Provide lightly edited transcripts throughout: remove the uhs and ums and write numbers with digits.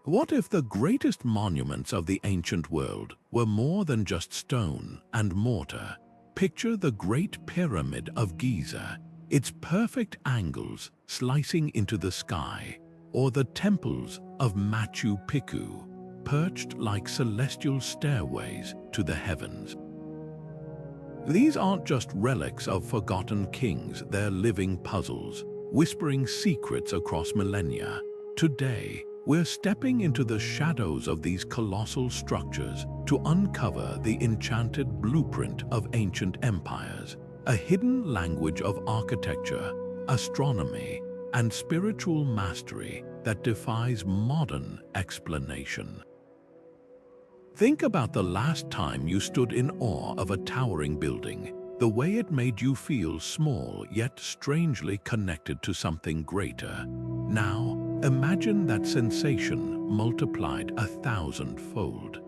What if the greatest monuments of the ancient world were more than just stone and mortar? Picture the Great Pyramid of Giza, its perfect angles slicing into the sky, or the temples of Machu Picchu, perched like celestial stairways to the heavens. These aren't just relics of forgotten kings, they're living puzzles, whispering secrets across millennia. Today, we're stepping into the shadows of these colossal structures to uncover the enchanted blueprint of ancient empires, a hidden language of architecture, astronomy, and spiritual mastery that defies modern explanation. Think about the last time you stood in awe of a towering building, the way it made you feel small yet strangely connected to something greater. Now, imagine that sensation multiplied 1,000-fold.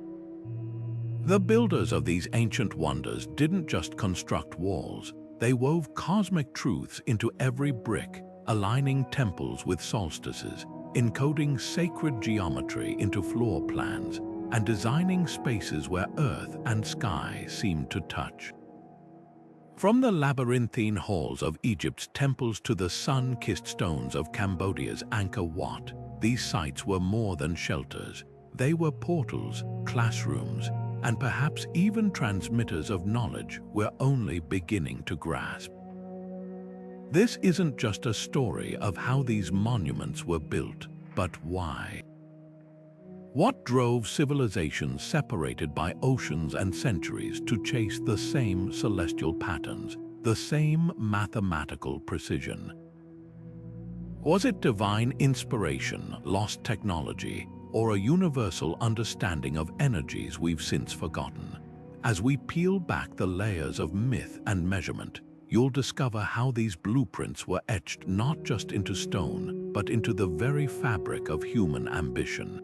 The builders of these ancient wonders didn't just construct walls, they wove cosmic truths into every brick, aligning temples with solstices, encoding sacred geometry into floor plans, and designing spaces where earth and sky seemed to touch. From the labyrinthine halls of Egypt's temples to the sun-kissed stones of Cambodia's Angkor Wat, these sites were more than shelters. They were portals, classrooms, and perhaps even transmitters of knowledge we're only beginning to grasp. This isn't just a story of how these monuments were built, but why. What drove civilizations separated by oceans and centuries to chase the same celestial patterns, the same mathematical precision? Was it divine inspiration, lost technology, or a universal understanding of energies we've since forgotten? As we peel back the layers of myth and measurement, you'll discover how these blueprints were etched not just into stone, but into the very fabric of human ambition.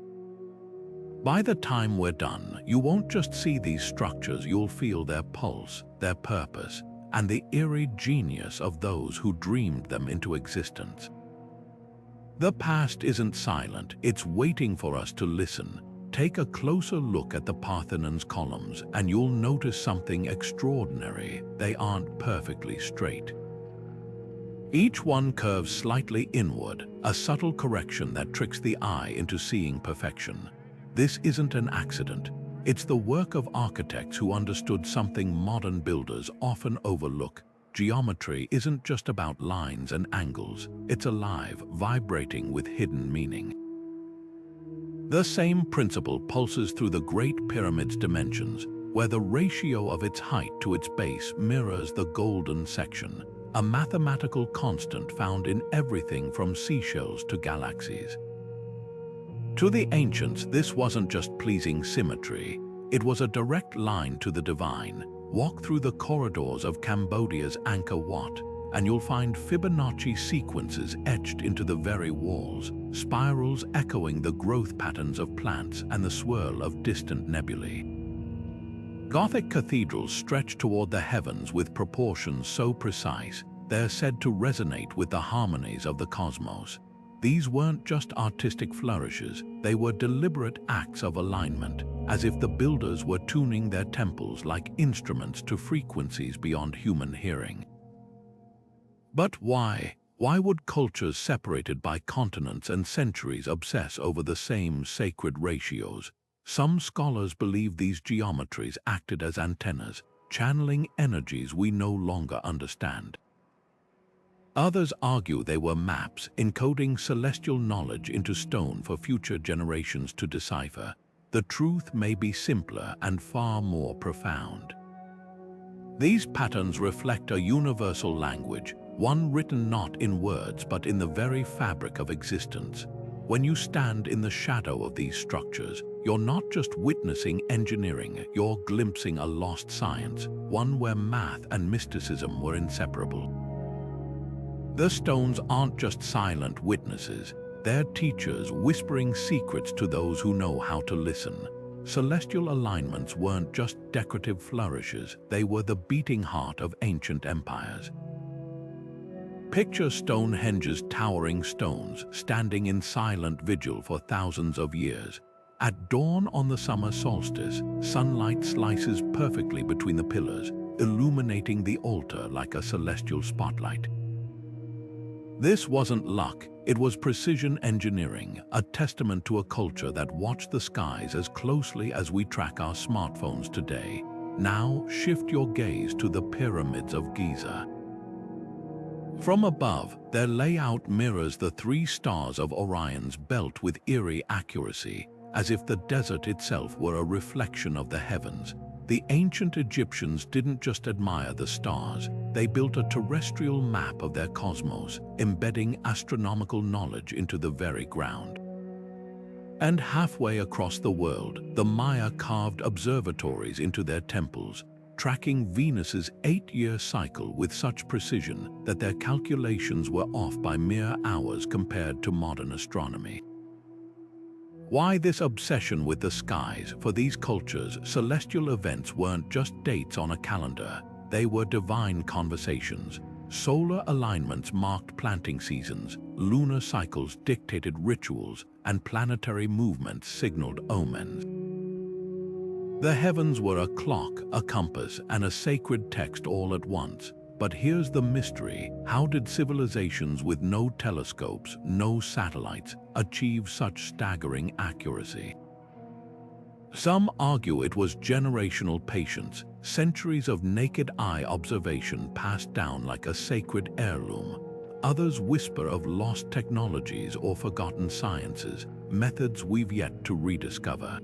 By the time we're done, you won't just see these structures, you'll feel their pulse, their purpose, and the eerie genius of those who dreamed them into existence. The past isn't silent, it's waiting for us to listen. Take a closer look at the Parthenon's columns and you'll notice something extraordinary. They aren't perfectly straight. Each one curves slightly inward, a subtle correction that tricks the eye into seeing perfection. This isn't an accident. It's the work of architects who understood something modern builders often overlook. Geometry isn't just about lines and angles. It's alive, vibrating with hidden meaning. The same principle pulses through the Great Pyramid's dimensions, where the ratio of its height to its base mirrors the golden section, a mathematical constant found in everything from seashells to galaxies. To the ancients, this wasn't just pleasing symmetry, it was a direct line to the divine. Walk through the corridors of Cambodia's Angkor Wat, and you'll find Fibonacci sequences etched into the very walls, spirals echoing the growth patterns of plants and the swirl of distant nebulae. Gothic cathedrals stretch toward the heavens with proportions so precise, they're said to resonate with the harmonies of the cosmos. These weren't just artistic flourishes, they were deliberate acts of alignment, as if the builders were tuning their temples like instruments to frequencies beyond human hearing. But why? Why would cultures separated by continents and centuries obsess over the same sacred ratios? Some scholars believe these geometries acted as antennas, channeling energies we no longer understand. Others argue they were maps, encoding celestial knowledge into stone for future generations to decipher. The truth may be simpler and far more profound. These patterns reflect a universal language, one written not in words but in the very fabric of existence. When you stand in the shadow of these structures, you're not just witnessing engineering, you're glimpsing a lost science, one where math and mysticism were inseparable. The stones aren't just silent witnesses, they're teachers whispering secrets to those who know how to listen. Celestial alignments weren't just decorative flourishes, they were the beating heart of ancient empires. Picture Stonehenge's towering stones standing in silent vigil for thousands of years. At dawn on the summer solstice, sunlight slices perfectly between the pillars, illuminating the altar like a celestial spotlight. This wasn't luck, it was precision engineering, a testament to a culture that watched the skies as closely as we track our smartphones today. Now shift your gaze to the pyramids of Giza. From above, their layout mirrors the three stars of Orion's belt with eerie accuracy, as if the desert itself were a reflection of the heavens. The ancient Egyptians didn't just admire the stars, they built a terrestrial map of their cosmos, embedding astronomical knowledge into the very ground. And halfway across the world, the Maya carved observatories into their temples, tracking Venus's 8-year cycle with such precision that their calculations were off by mere hours compared to modern astronomy. Why this obsession with the skies? For these cultures, celestial events weren't just dates on a calendar, they were divine conversations. Solar alignments marked planting seasons, lunar cycles dictated rituals, and planetary movements signaled omens. The heavens were a clock, a compass, and a sacred text all at once. But here's the mystery: how did civilizations with no telescopes, no satellites, achieve such staggering accuracy? Some argue it was generational patience, centuries of naked eye observation passed down like a sacred heirloom. Others whisper of lost technologies or forgotten sciences, methods we've yet to rediscover.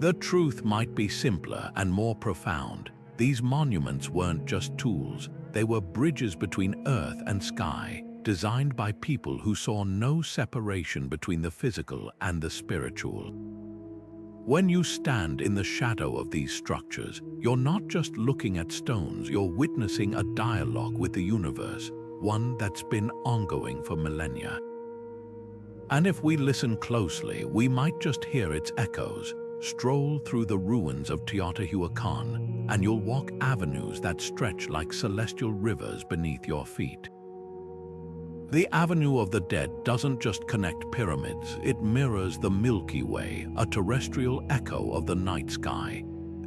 The truth might be simpler and more profound. These monuments weren't just tools, they were bridges between earth and sky, designed by people who saw no separation between the physical and the spiritual. When you stand in the shadow of these structures, you're not just looking at stones, you're witnessing a dialogue with the universe, one that's been ongoing for millennia. And if we listen closely, we might just hear its echoes. Stroll through the ruins of Teotihuacan, and you'll walk avenues that stretch like celestial rivers beneath your feet. The Avenue of the Dead doesn't just connect pyramids, it mirrors the Milky Way, a terrestrial echo of the night sky.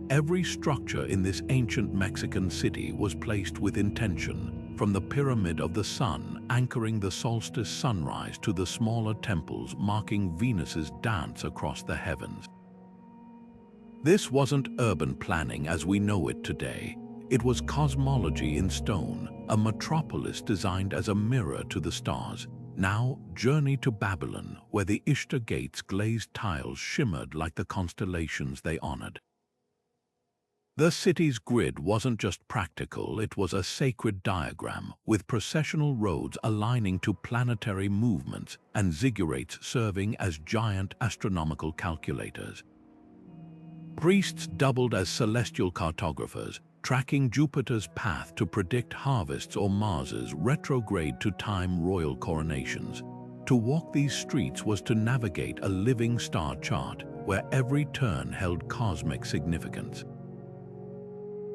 Every structure in this ancient Mexican city was placed with intention, from the Pyramid of the Sun anchoring the solstice sunrise to the smaller temples marking Venus's dance across the heavens. This wasn't urban planning as we know it today. It was cosmology in stone, a metropolis designed as a mirror to the stars. Now, journey to Babylon, where the Ishtar Gate's glazed tiles shimmered like the constellations they honored. The city's grid wasn't just practical, it was a sacred diagram, with processional roads aligning to planetary movements and ziggurats serving as giant astronomical calculators. Priests doubled as celestial cartographers, tracking Jupiter's path to predict harvests or Mars's retrograde to time royal coronations. To walk these streets was to navigate a living star chart, where every turn held cosmic significance.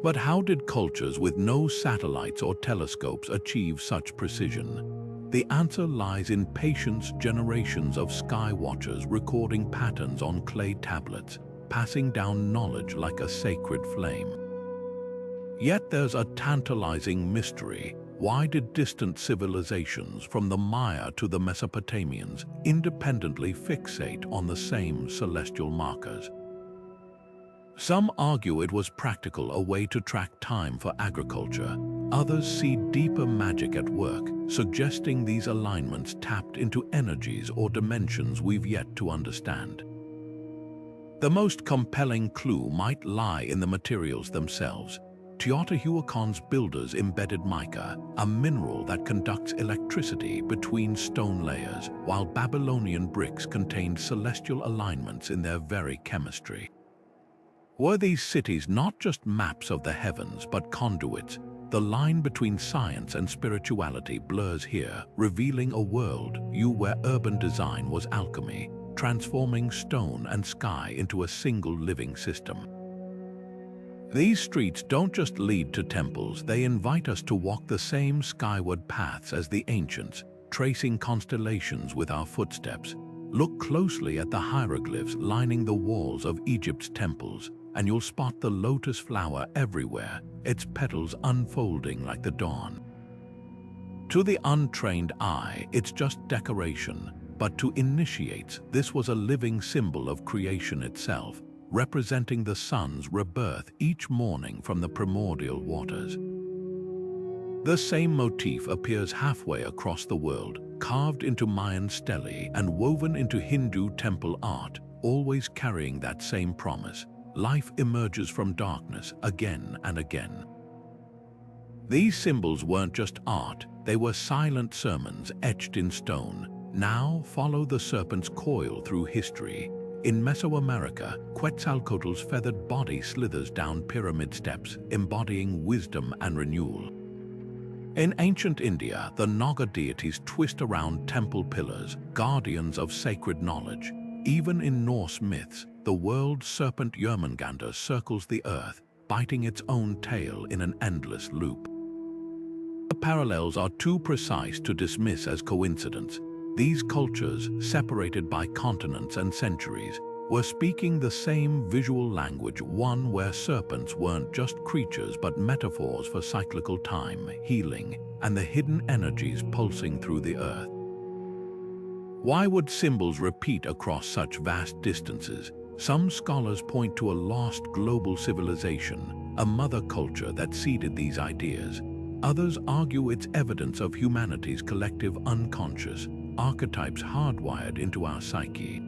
But how did cultures with no satellites or telescopes achieve such precision? The answer lies in patience, generations of sky watchers recording patterns on clay tablets, passing down knowledge like a sacred flame. Yet there's a tantalizing mystery. Why did distant civilizations, from the Maya to the Mesopotamians, independently fixate on the same celestial markers? Some argue it was practical, a way to track time for agriculture. Others see deeper magic at work, suggesting these alignments tapped into energies or dimensions we've yet to understand. The most compelling clue might lie in the materials themselves. Teotihuacan's builders embedded mica, a mineral that conducts electricity between stone layers, while Babylonian bricks contained celestial alignments in their very chemistry. Were these cities not just maps of the heavens but conduits? The line between science and spirituality blurs here, revealing a world where urban design was alchemy, transforming stone and sky into a single living system. These streets don't just lead to temples, they invite us to walk the same skyward paths as the ancients, tracing constellations with our footsteps. Look closely at the hieroglyphs lining the walls of Egypt's temples, and you'll spot the lotus flower everywhere, its petals unfolding like the dawn. To the untrained eye, it's just decoration, but to initiates, this was a living symbol of creation itself, representing the sun's rebirth each morning from the primordial waters. The same motif appears halfway across the world, carved into Mayan stelae and woven into Hindu temple art, always carrying that same promise. Life emerges from darkness again and again. These symbols weren't just art, they were silent sermons etched in stone. Now follow the serpent's coil through history. In Mesoamerica, Quetzalcoatl's feathered body slithers down pyramid steps, embodying wisdom and renewal. In ancient India, the Naga deities twist around temple pillars, guardians of sacred knowledge. Even in Norse myths, the world serpent Jörmungandr circles the earth, biting its own tail in an endless loop. The parallels are too precise to dismiss as coincidence. These cultures, separated by continents and centuries, were speaking the same visual language, one where serpents weren't just creatures but metaphors for cyclical time, healing, and the hidden energies pulsing through the earth. Why would symbols repeat across such vast distances? Some scholars point to a lost global civilization, a mother culture that seeded these ideas. Others argue it's evidence of humanity's collective unconscious, archetypes hardwired into our psyche.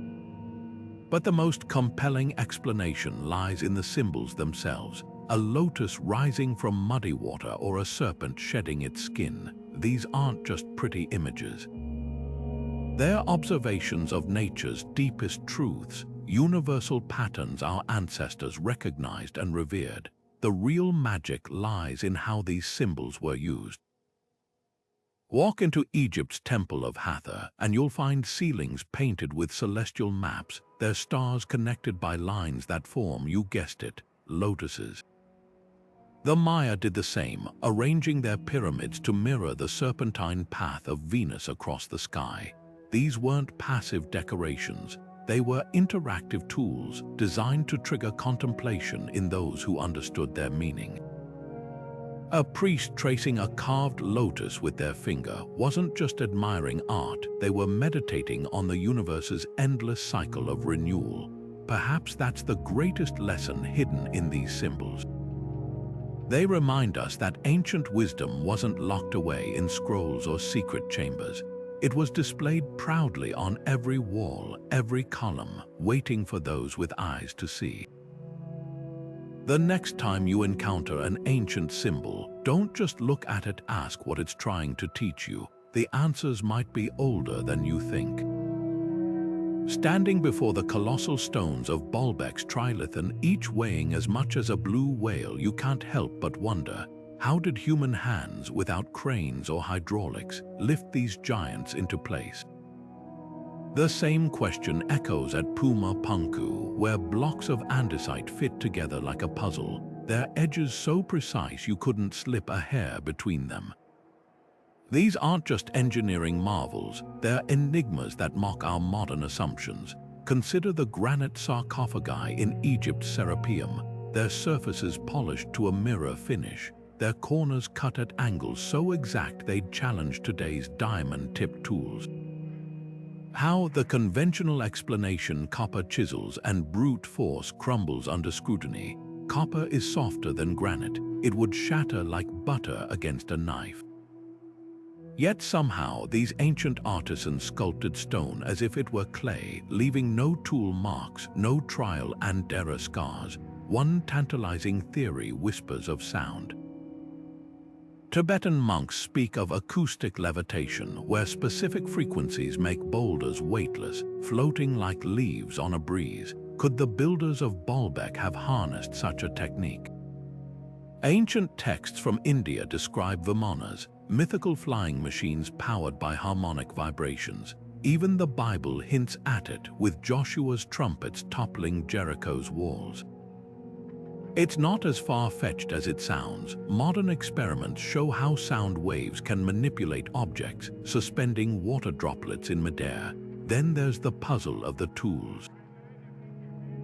But the most compelling explanation lies in the symbols themselves. A lotus rising from muddy water or a serpent shedding its skin. These aren't just pretty images. They're observations of nature's deepest truths, universal patterns our ancestors recognized and revered. The real magic lies in how these symbols were used. Walk into Egypt's Temple of Hathor, and you'll find ceilings painted with celestial maps, their stars connected by lines that form, you guessed it, lotuses. The Maya did the same, arranging their pyramids to mirror the serpentine path of Venus across the sky. These weren't passive decorations, they were interactive tools designed to trigger contemplation in those who understood their meaning. A priest tracing a carved lotus with their finger wasn't just admiring art, they were meditating on the universe's endless cycle of renewal. Perhaps that's the greatest lesson hidden in these symbols. They remind us that ancient wisdom wasn't locked away in scrolls or secret chambers. It was displayed proudly on every wall, every column, waiting for those with eyes to see. The next time you encounter an ancient symbol, don't just look at it, ask what it's trying to teach you. The answers might be older than you think. Standing before the colossal stones of Baalbek's trilithon, each weighing as much as a blue whale, you can't help but wonder, how did human hands, without cranes or hydraulics, lift these giants into place? The same question echoes at Puma Punku, where blocks of andesite fit together like a puzzle, their edges so precise you couldn't slip a hair between them. These aren't just engineering marvels, they're enigmas that mock our modern assumptions. Consider the granite sarcophagi in Egypt's Serapeum, their surfaces polished to a mirror finish, their corners cut at angles so exact they'd challenge today's diamond-tipped tools. How the conventional explanation, copper chisels and brute force, crumbles under scrutiny. Copper is softer than granite. It would shatter like butter against a knife. Yet somehow these ancient artisans sculpted stone as if it were clay, leaving no tool marks, no trial and error scars. One tantalizing theory whispers of sound. Tibetan monks speak of acoustic levitation, where specific frequencies make boulders weightless, floating like leaves on a breeze. Could the builders of Baalbek have harnessed such a technique? Ancient texts from India describe vimanas, mythical flying machines powered by harmonic vibrations. Even the Bible hints at it, with Joshua's trumpets toppling Jericho's walls. It's not as far-fetched as it sounds. Modern experiments show how sound waves can manipulate objects, suspending water droplets in midair. Then there's the puzzle of the tools.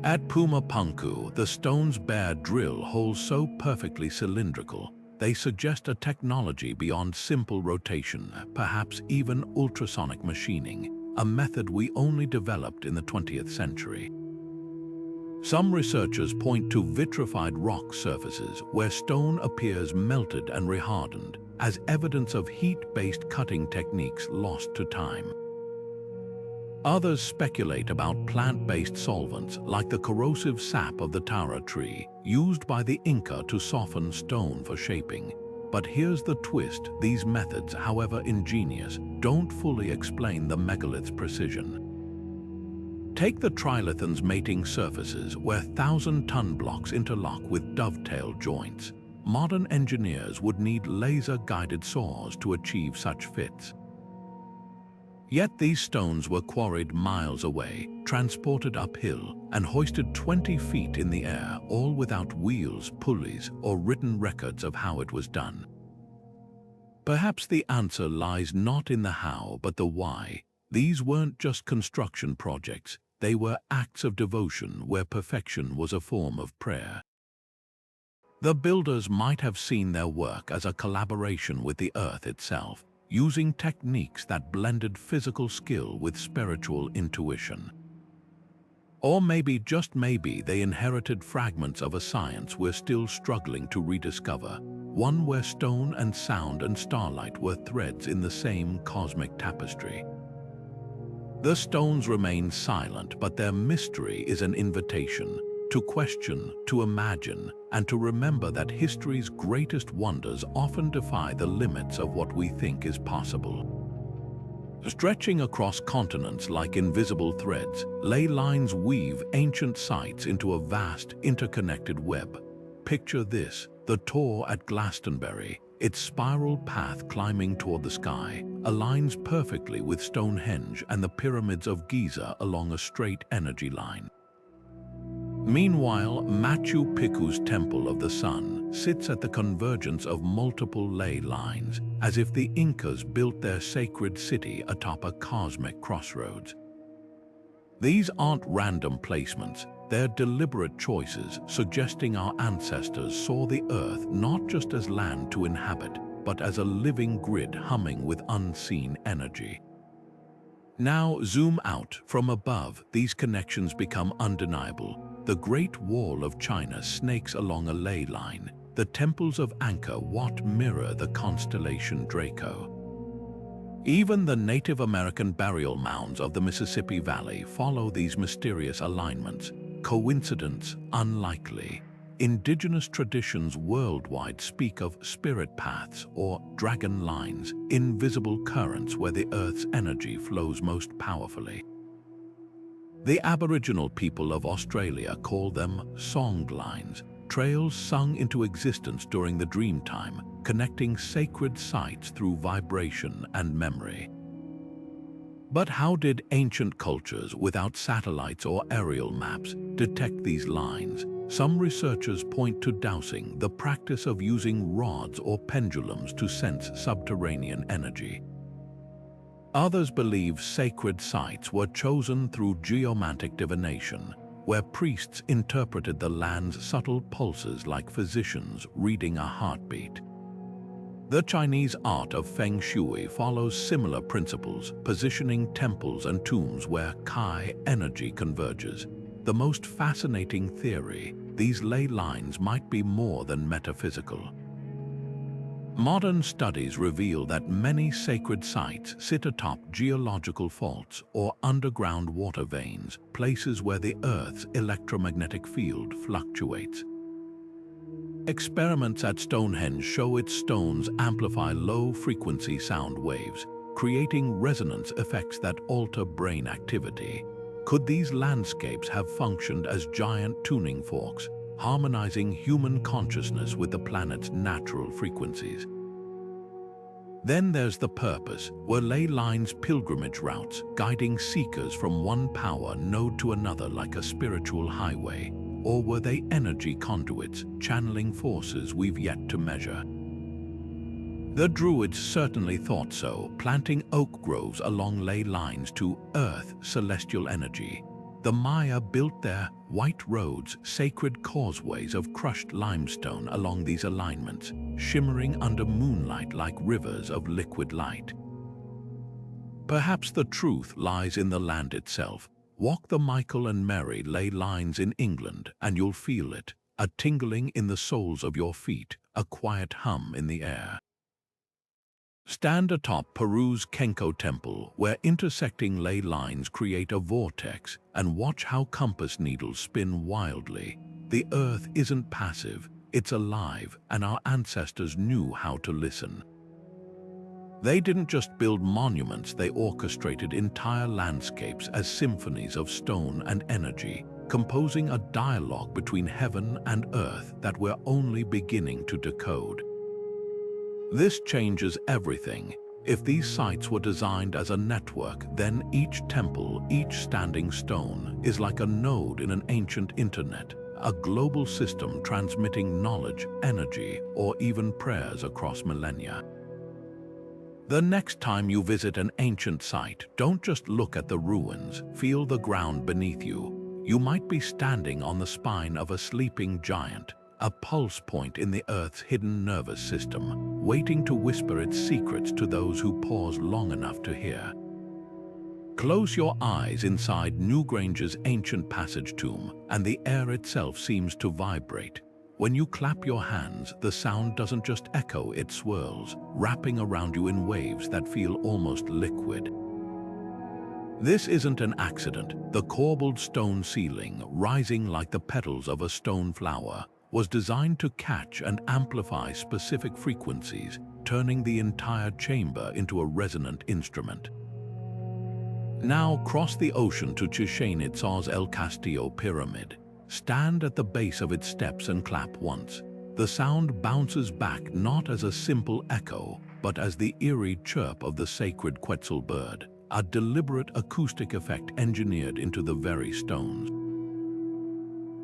At Puma Punku, the stone's bare drill holes so perfectly cylindrical, they suggest a technology beyond simple rotation, perhaps even ultrasonic machining, a method we only developed in the 20th century. Some researchers point to vitrified rock surfaces where stone appears melted and rehardened as evidence of heat-based cutting techniques lost to time. Others speculate about plant-based solvents like the corrosive sap of the tara tree used by the Inca to soften stone for shaping. But here's the twist: these methods, however ingenious, don't fully explain the megalith's precision. Take the trilithon's mating surfaces where 1,000-ton blocks interlock with dovetail joints. Modern engineers would need laser-guided saws to achieve such fits. Yet these stones were quarried miles away, transported uphill, and hoisted 20 feet in the air, all without wheels, pulleys, or written records of how it was done. Perhaps the answer lies not in the how, but the why. These weren't just construction projects. They were acts of devotion where perfection was a form of prayer. The builders might have seen their work as a collaboration with the earth itself, using techniques that blended physical skill with spiritual intuition. Or maybe, just maybe, they inherited fragments of a science we're still struggling to rediscover, one where stone and sound and starlight were threads in the same cosmic tapestry. The stones remain silent, but their mystery is an invitation to question, to imagine, and to remember that history's greatest wonders often defy the limits of what we think is possible. Stretching across continents like invisible threads, ley lines weave ancient sites into a vast, interconnected web. Picture this: the Tor at Glastonbury, its spiral path climbing toward the sky, aligns perfectly with Stonehenge and the pyramids of Giza along a straight energy line. Meanwhile, Machu Picchu's Temple of the Sun sits at the convergence of multiple ley lines, as if the Incas built their sacred city atop a cosmic crossroads. These aren't random placements. They're deliberate choices, suggesting our ancestors saw the earth not just as land to inhabit, but as a living grid humming with unseen energy. Now zoom out. From above, these connections become undeniable. The Great Wall of China snakes along a ley line. The temples of Angkor Wat mirror the constellation Draco. Even the Native American burial mounds of the Mississippi Valley follow these mysterious alignments. Coincidence? Unlikely. Indigenous traditions worldwide speak of spirit paths or dragon lines, invisible currents where the Earth's energy flows most powerfully. The Aboriginal people of Australia call them song lines, trails sung into existence during the dream time, connecting sacred sites through vibration and memory. But how did ancient cultures without satellites or aerial maps detect these lines? Some researchers point to dowsing, the practice of using rods or pendulums to sense subterranean energy. Others believe sacred sites were chosen through geomantic divination, where priests interpreted the land's subtle pulses like physicians reading a heartbeat. The Chinese art of Feng Shui follows similar principles, positioning temples and tombs where Kai energy converges. The most fascinating theory: these ley lines might be more than metaphysical. Modern studies reveal that many sacred sites sit atop geological faults or underground water veins, places where the Earth's electromagnetic field fluctuates. Experiments at Stonehenge show its stones amplify low-frequency sound waves, creating resonance effects that alter brain activity. Could these landscapes have functioned as giant tuning forks, harmonizing human consciousness with the planet's natural frequencies? Then there's the purpose, were ley lines pilgrimage routes, guiding seekers from one power node to another like a spiritual highway. or were they energy conduits, channeling forces we've yet to measure? The Druids certainly thought so, planting oak groves along ley lines to earth celestial energy. The Maya built their white roads, sacred causeways of crushed limestone along these alignments, shimmering under moonlight like rivers of liquid light. Perhaps the truth lies in the land itself. Walk the Michael and Mary ley lines in England and you'll feel it, a tingling in the soles of your feet, a quiet hum in the air. Stand atop Peru's Kenko Temple, where intersecting ley lines create a vortex, and watch how compass needles spin wildly. The Earth isn't passive, it's alive, and our ancestors knew how to listen. They didn't just build monuments, they orchestrated entire landscapes as symphonies of stone and energy, composing a dialogue between heaven and earth that we're only beginning to decode. This changes everything. If these sites were designed as a network, then each temple, each standing stone, is like a node in an ancient internet, a global system transmitting knowledge, energy, or even prayers across millennia. The next time you visit an ancient site, don't just look at the ruins, feel the ground beneath you. You might be standing on the spine of a sleeping giant, a pulse point in the Earth's hidden nervous system, waiting to whisper its secrets to those who pause long enough to hear. Close your eyes inside Newgrange's ancient passage tomb, and the air itself seems to vibrate. When you clap your hands, the sound doesn't just echo, it swirls, wrapping around you in waves that feel almost liquid. This isn't an accident. The corbelled stone ceiling, rising like the petals of a stone flower, was designed to catch and amplify specific frequencies, turning the entire chamber into a resonant instrument. Now cross the ocean to Chichen Itza's El Castillo Pyramid. Stand at the base of its steps and clap once. The sound bounces back not as a simple echo, but as the eerie chirp of the sacred Quetzal bird, a deliberate acoustic effect engineered into the very stones.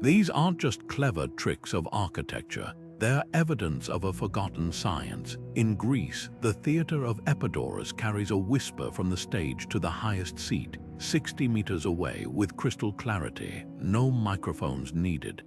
These aren't just clever tricks of architecture, they're evidence of a forgotten science. In Greece, the theater of Epidaurus carries a whisper from the stage to the highest seat, 60 meters away with crystal clarity, no microphones needed.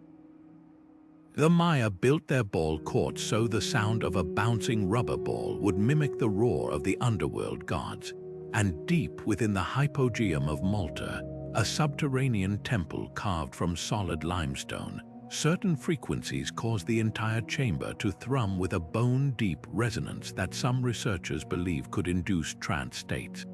The Maya built their ball courts so the sound of a bouncing rubber ball would mimic the roar of the underworld gods. And deep within the hypogeum of Malta, a subterranean temple carved from solid limestone, certain frequencies cause the entire chamber to thrum with a bone-deep resonance that some researchers believe could induce trance states.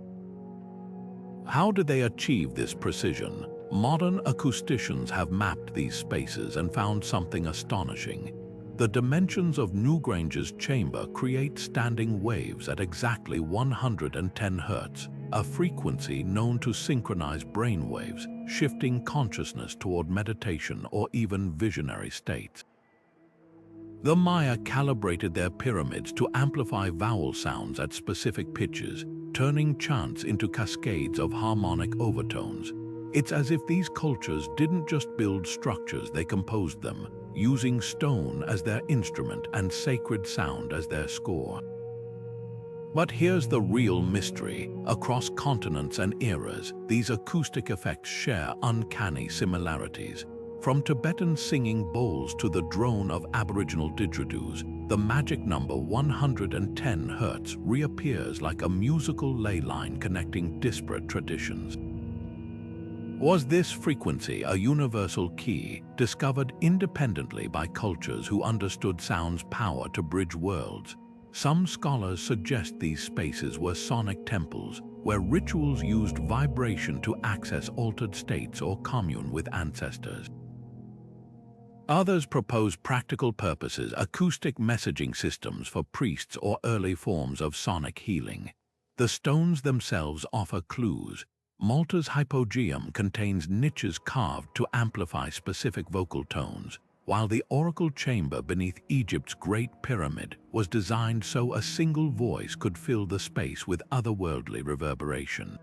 How did they achieve this precision? Modern acousticians have mapped these spaces and found something astonishing. The dimensions of Newgrange's chamber create standing waves at exactly 110 Hz, a frequency known to synchronize brainwaves, shifting consciousness toward meditation or even visionary states. The Maya calibrated their pyramids to amplify vowel sounds at specific pitches, turning chants into cascades of harmonic overtones. It's as if these cultures didn't just build structures, they composed them, using stone as their instrument and sacred sound as their score. But here's the real mystery. Across continents and eras, these acoustic effects share uncanny similarities. From Tibetan singing bowls to the drone of Aboriginal didgeridoos, the magic number 110 Hz reappears like a musical ley line connecting disparate traditions. Was this frequency a universal key, discovered independently by cultures who understood sound's power to bridge worlds? Some scholars suggest these spaces were sonic temples, where rituals used vibration to access altered states or commune with ancestors. Others propose practical purposes, acoustic messaging systems for priests or early forms of sonic healing. The stones themselves offer clues. Malta's hypogeum contains niches carved to amplify specific vocal tones, while the oracle chamber beneath Egypt's Great Pyramid was designed so a single voice could fill the space with otherworldly reverberation.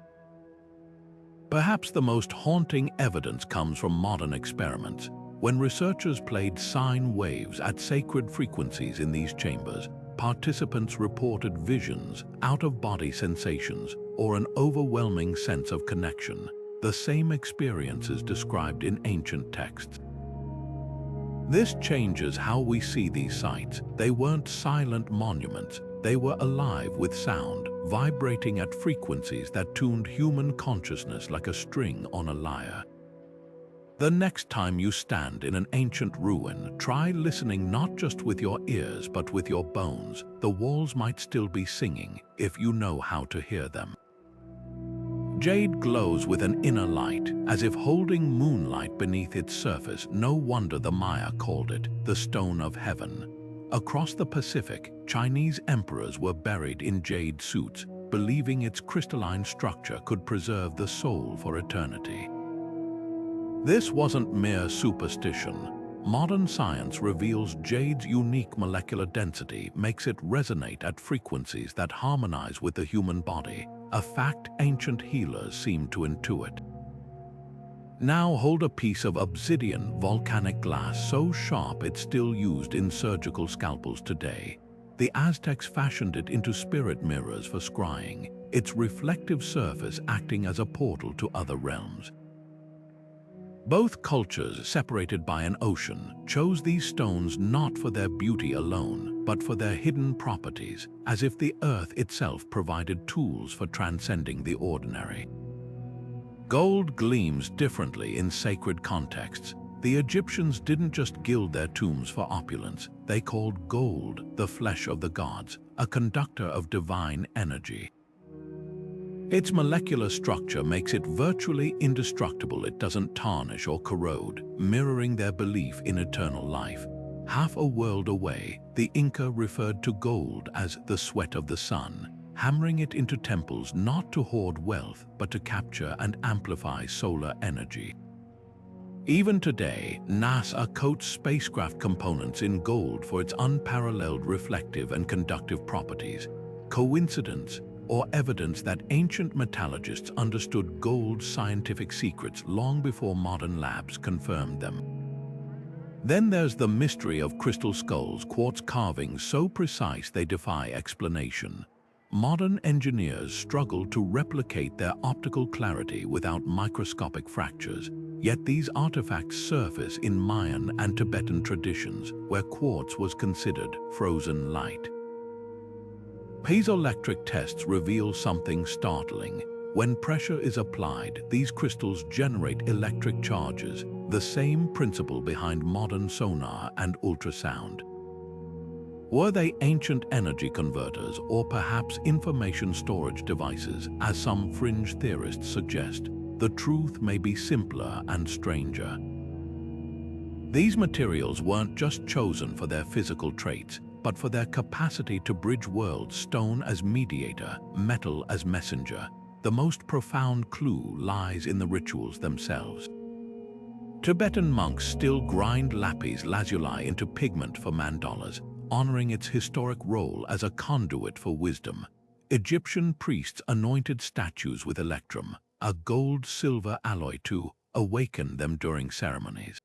Perhaps the most haunting evidence comes from modern experiments. When researchers played sine waves at sacred frequencies in these chambers, participants reported visions, out-of-body sensations, or an overwhelming sense of connection, the same experiences described in ancient texts. This changes how we see these sites. They weren't silent monuments, they were alive with sound, vibrating at frequencies that tuned human consciousness like a string on a lyre. The next time you stand in an ancient ruin, try listening not just with your ears but with your bones. The walls might still be singing if you know how to hear them. Jade glows with an inner light, as if holding moonlight beneath its surface. No wonder the Maya called it the Stone of Heaven. Across the Pacific, Chinese emperors were buried in jade suits, believing its crystalline structure could preserve the soul for eternity. This wasn't mere superstition. Modern science reveals jade's unique molecular density makes it resonate at frequencies that harmonize with the human body, a fact ancient healers seem to intuit. Now hold a piece of obsidian volcanic glass so sharp it's still used in surgical scalpels today. The Aztecs fashioned it into spirit mirrors for scrying, its reflective surface acting as a portal to other realms. Both cultures, separated by an ocean, chose these stones not for their beauty alone, but for their hidden properties, as if the earth itself provided tools for transcending the ordinary. Gold gleams differently in sacred contexts. The Egyptians didn't just gild their tombs for opulence, they called gold the flesh of the gods, a conductor of divine energy. Its molecular structure makes it virtually indestructible. It doesn't tarnish or corrode, mirroring their belief in eternal life. Half a world away, the Inca referred to gold as the sweat of the sun, hammering it into temples not to hoard wealth, but to capture and amplify solar energy. Even today, NASA coats spacecraft components in gold for its unparalleled reflective and conductive properties. Coincidence, or evidence that ancient metallurgists understood gold's scientific secrets long before modern labs confirmed them? Then there's the mystery of crystal skulls, quartz carvings so precise they defy explanation. Modern engineers struggle to replicate their optical clarity without microscopic fractures, yet these artifacts surface in Mayan and Tibetan traditions, where quartz was considered frozen light. Piezoelectric tests reveal something startling. When pressure is applied, these crystals generate electric charges, the same principle behind modern sonar and ultrasound. Were they ancient energy converters or perhaps information storage devices, as some fringe theorists suggest? The truth may be simpler and stranger. These materials weren't just chosen for their physical traits, but for their capacity to bridge worlds, stone as mediator, metal as messenger. The most profound clue lies in the rituals themselves. Tibetan monks still grind lapis lazuli into pigment for mandalas, honoring its historic role as a conduit for wisdom. Egyptian priests anointed statues with electrum, a gold-silver alloy to awaken them during ceremonies.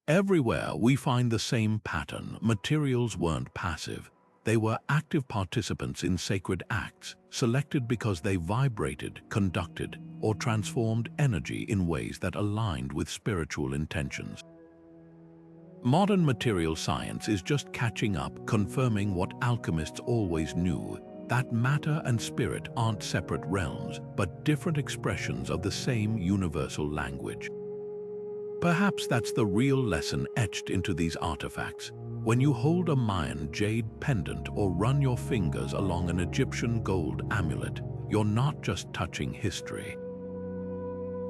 Everywhere we find the same pattern. Materials weren't passive. They were active participants in sacred acts, selected because they vibrated, conducted, or transformed energy in ways that aligned with spiritual intentions. Modern material science is just catching up, confirming what alchemists always knew, that matter and spirit aren't separate realms, but different expressions of the same universal language. Perhaps that's the real lesson etched into these artifacts. When you hold a Mayan jade pendant or run your fingers along an Egyptian gold amulet, you're not just touching history.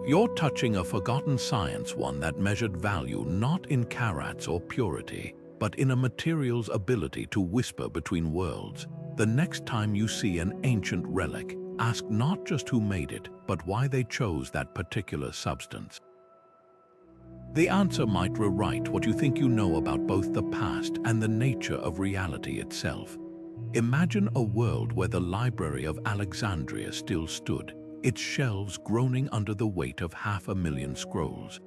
You're touching a forgotten science, one that measured value not in carats or purity, but in a material's ability to whisper between worlds. The next time you see an ancient relic, ask not just who made it, but why they chose that particular substance. The answer might rewrite what you think you know about both the past and the nature of reality itself. Imagine a world where the Library of Alexandria still stood, its shelves groaning under the weight of 500,000 scrolls.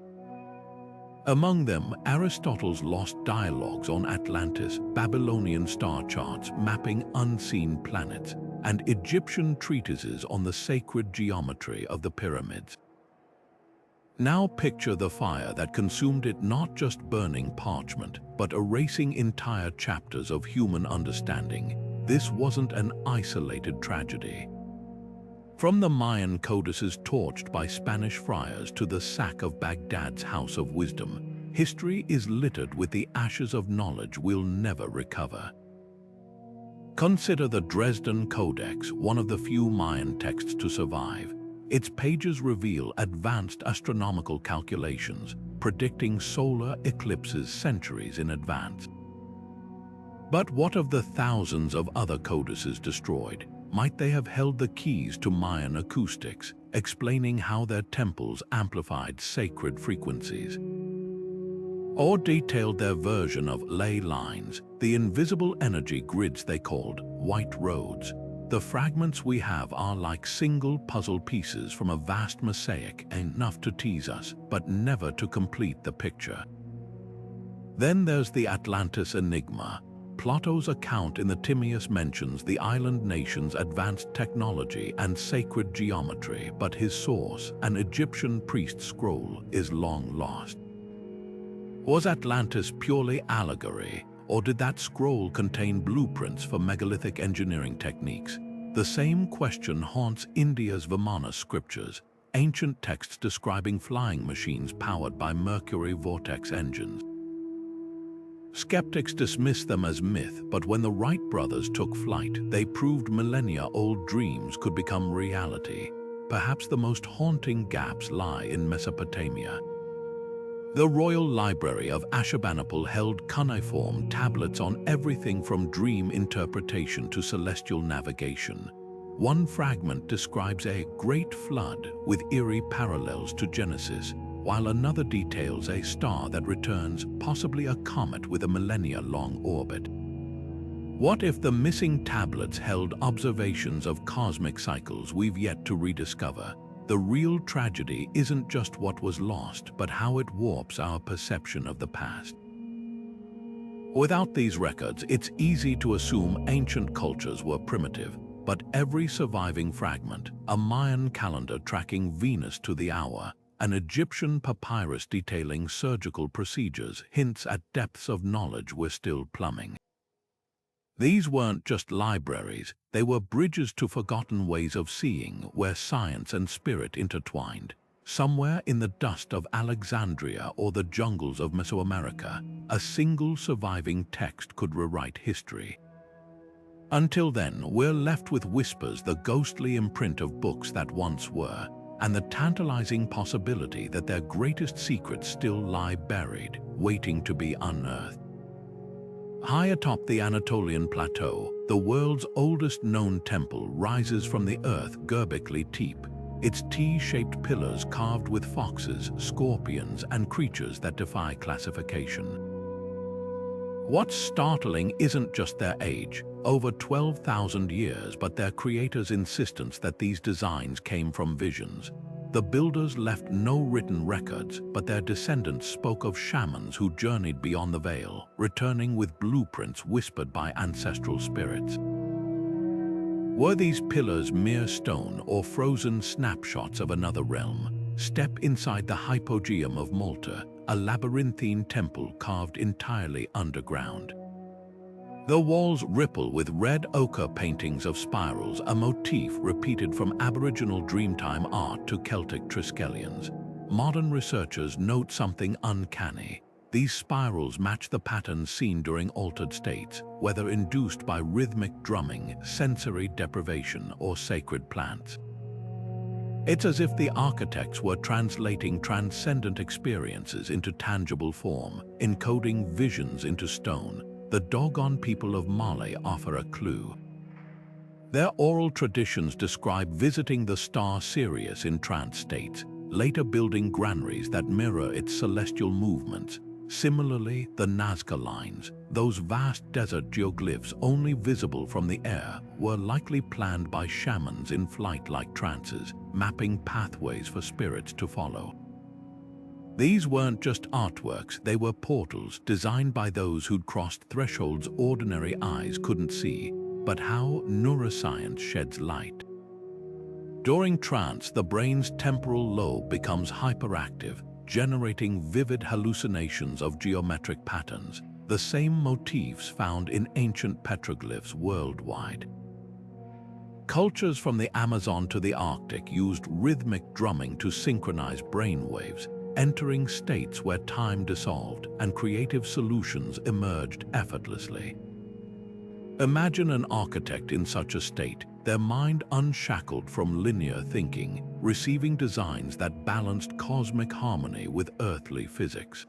Among them, Aristotle's lost dialogues on Atlantis, Babylonian star charts mapping unseen planets, and Egyptian treatises on the sacred geometry of the pyramids. Now picture the fire that consumed it, not just burning parchment, but erasing entire chapters of human understanding. This wasn't an isolated tragedy. From the Mayan codices torched by Spanish friars to the sack of Baghdad's House of Wisdom, history is littered with the ashes of knowledge we'll never recover. Consider the Dresden Codex, one of the few Mayan texts to survive. Its pages reveal advanced astronomical calculations, predicting solar eclipses centuries in advance. But what of the thousands of other codices destroyed? Might they have held the keys to Mayan acoustics, explaining how their temples amplified sacred frequencies? Or detailed their version of ley lines, the invisible energy grids they called white roads? The fragments we have are like single puzzle pieces from a vast mosaic, enough to tease us, but never to complete the picture. Then there's the Atlantis enigma. Plato's account in the Timaeus mentions the island nation's advanced technology and sacred geometry, but his source, an Egyptian priest scroll, is long lost. Was Atlantis purely allegory, or did that scroll contain blueprints for megalithic engineering techniques? The same question haunts India's Vimana scriptures, ancient texts describing flying machines powered by mercury vortex engines. Skeptics dismiss them as myth, but when the Wright brothers took flight, they proved millennia-old dreams could become reality. Perhaps the most haunting gaps lie in Mesopotamia. The Royal Library of Ashurbanipal held cuneiform tablets on everything from dream interpretation to celestial navigation. One fragment describes a great flood with eerie parallels to Genesis, while another details a star that returns, possibly a comet with a millennia-long orbit. What if the missing tablets held observations of cosmic cycles we've yet to rediscover? The real tragedy isn't just what was lost, but how it warps our perception of the past. Without these records, it's easy to assume ancient cultures were primitive, but every surviving fragment, a Mayan calendar tracking Venus to the hour, an Egyptian papyrus detailing surgical procedures, hints at depths of knowledge we're still plumbing. These weren't just libraries, they were bridges to forgotten ways of seeing where science and spirit intertwined. Somewhere in the dust of Alexandria or the jungles of Mesoamerica, a single surviving text could rewrite history. Until then, we're left with whispers, the ghostly imprint of books that once were, and the tantalizing possibility that their greatest secrets still lie buried, waiting to be unearthed. High atop the Anatolian plateau, the world's oldest known temple rises from the earth, Göbekli Tepe, its T-shaped pillars carved with foxes, scorpions, and creatures that defy classification. What's startling isn't just their age, over 12,000 years, but their creators' insistence that these designs came from visions. The builders left no written records, but their descendants spoke of shamans who journeyed beyond the veil, returning with blueprints whispered by ancestral spirits. Were these pillars mere stone or frozen snapshots of another realm? Step inside the Hypogeum of Malta, a labyrinthine temple carved entirely underground. The walls ripple with red ochre paintings of spirals, a motif repeated from Aboriginal Dreamtime art to Celtic Triskelions. Modern researchers note something uncanny. These spirals match the patterns seen during altered states, whether induced by rhythmic drumming, sensory deprivation, or sacred plants. It's as if the architects were translating transcendent experiences into tangible form, encoding visions into stone. The Dogon people of Mali offer a clue. Their oral traditions describe visiting the star Sirius in trance states, later building granaries that mirror its celestial movements. Similarly, the Nazca lines, those vast desert geoglyphs only visible from the air, were likely planned by shamans in flight-like trances, mapping pathways for spirits to follow. These weren't just artworks, they were portals designed by those who'd crossed thresholds ordinary eyes couldn't see, but how neuroscience sheds light. During trance, the brain's temporal lobe becomes hyperactive, generating vivid hallucinations of geometric patterns, the same motifs found in ancient petroglyphs worldwide. Cultures from the Amazon to the Arctic used rhythmic drumming to synchronize brainwaves, entering states where time dissolved and creative solutions emerged effortlessly. Imagine an architect in such a state, their mind unshackled from linear thinking, receiving designs that balanced cosmic harmony with earthly physics.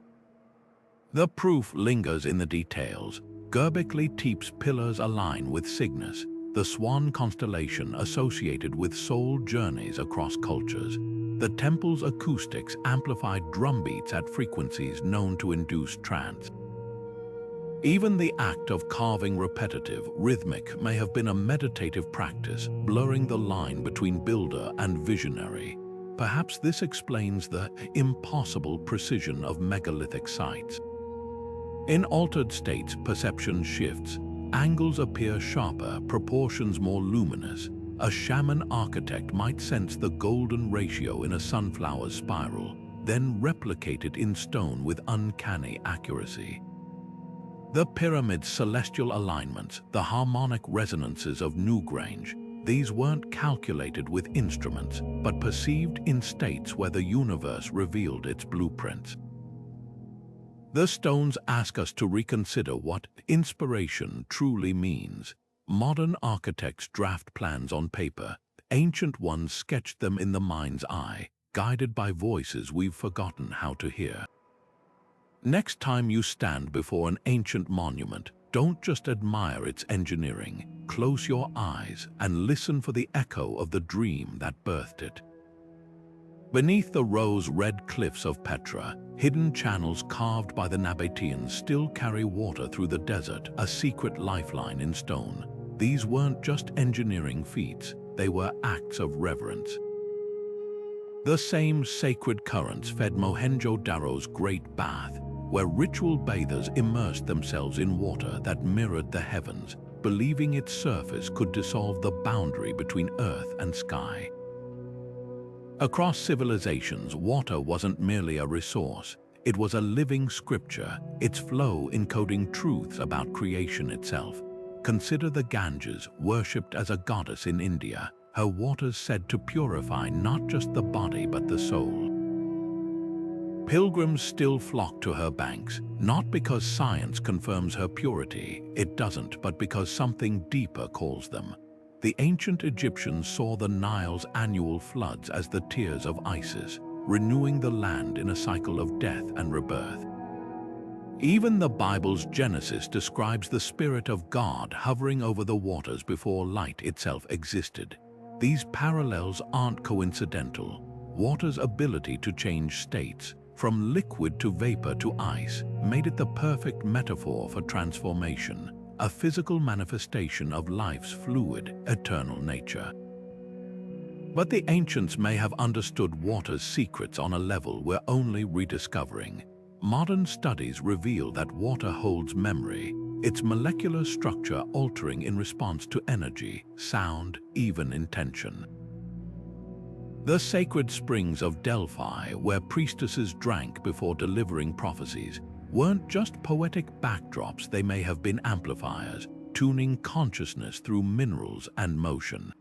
The proof lingers in the details. Göbekli Tepe's pillars align with Cygnus, the swan constellation associated with soul journeys across cultures. The temple's acoustics amplified drumbeats at frequencies known to induce trance. Even the act of carving repetitive, rhythmic may have been a meditative practice, blurring the line between builder and visionary. Perhaps this explains the impossible precision of megalithic sites. In altered states, perception shifts. Angles appear sharper, proportions more luminous. A shaman architect might sense the golden ratio in a sunflower's spiral, then replicate it in stone with uncanny accuracy. The pyramid's celestial alignments, the harmonic resonances of Newgrange, these weren't calculated with instruments, but perceived in states where the universe revealed its blueprints. The stones ask us to reconsider what inspiration truly means. Modern architects draft plans on paper. Ancient ones sketched them in the mind's eye, guided by voices we've forgotten how to hear. Next time you stand before an ancient monument, don't just admire its engineering. Close your eyes and listen for the echo of the dream that birthed it. Beneath the rose-red cliffs of Petra, hidden channels carved by the Nabateans still carry water through the desert, a secret lifeline in stone. These weren't just engineering feats, they were acts of reverence. The same sacred currents fed Mohenjo-Daro's Great Bath, where ritual bathers immersed themselves in water that mirrored the heavens, believing its surface could dissolve the boundary between earth and sky. Across civilizations, water wasn't merely a resource, it was a living scripture, its flow encoding truths about creation itself. Consider the Ganges, worshipped as a goddess in India, her waters said to purify not just the body but the soul. Pilgrims still flock to her banks, not because science confirms her purity, it doesn't, but because something deeper calls them. The ancient Egyptians saw the Nile's annual floods as the tears of Isis, renewing the land in a cycle of death and rebirth. Even the Bible's Genesis describes the Spirit of God hovering over the waters before light itself existed. These parallels aren't coincidental. Water's ability to change states, from liquid to vapor to ice, made it the perfect metaphor for transformation, a physical manifestation of life's fluid, eternal nature. But the ancients may have understood water's secrets on a level we're only rediscovering. Modern studies reveal that water holds memory, its molecular structure altering in response to energy, sound, even intention. The sacred springs of Delphi, where priestesses drank before delivering prophecies, weren't just poetic backdrops, they may have been amplifiers, tuning consciousness through minerals and motion.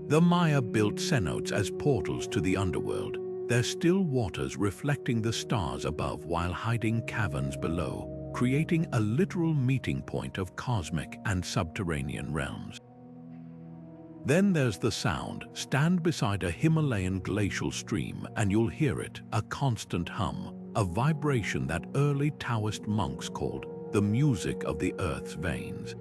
The Maya built cenotes as portals to the underworld, their still waters reflecting the stars above while hiding caverns below, creating a literal meeting point of cosmic and subterranean realms. Then there's the sound. Stand beside a Himalayan glacial stream and you'll hear it, a constant hum, a vibration that early Taoist monks called the music of the earth's veins.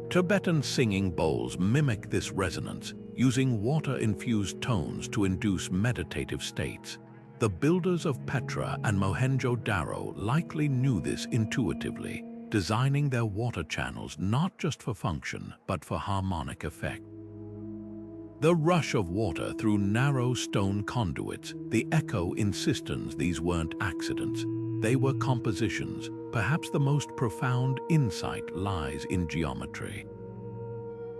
Tibetan singing bowls mimic this resonance, using water-infused tones to induce meditative states. The builders of Petra and Mohenjo-Daro likely knew this intuitively, designing their water channels not just for function, but for harmonic effect. The rush of water through narrow stone conduits, the echo insistence these weren't accidents. They were compositions. Perhaps the most profound insight lies in geometry.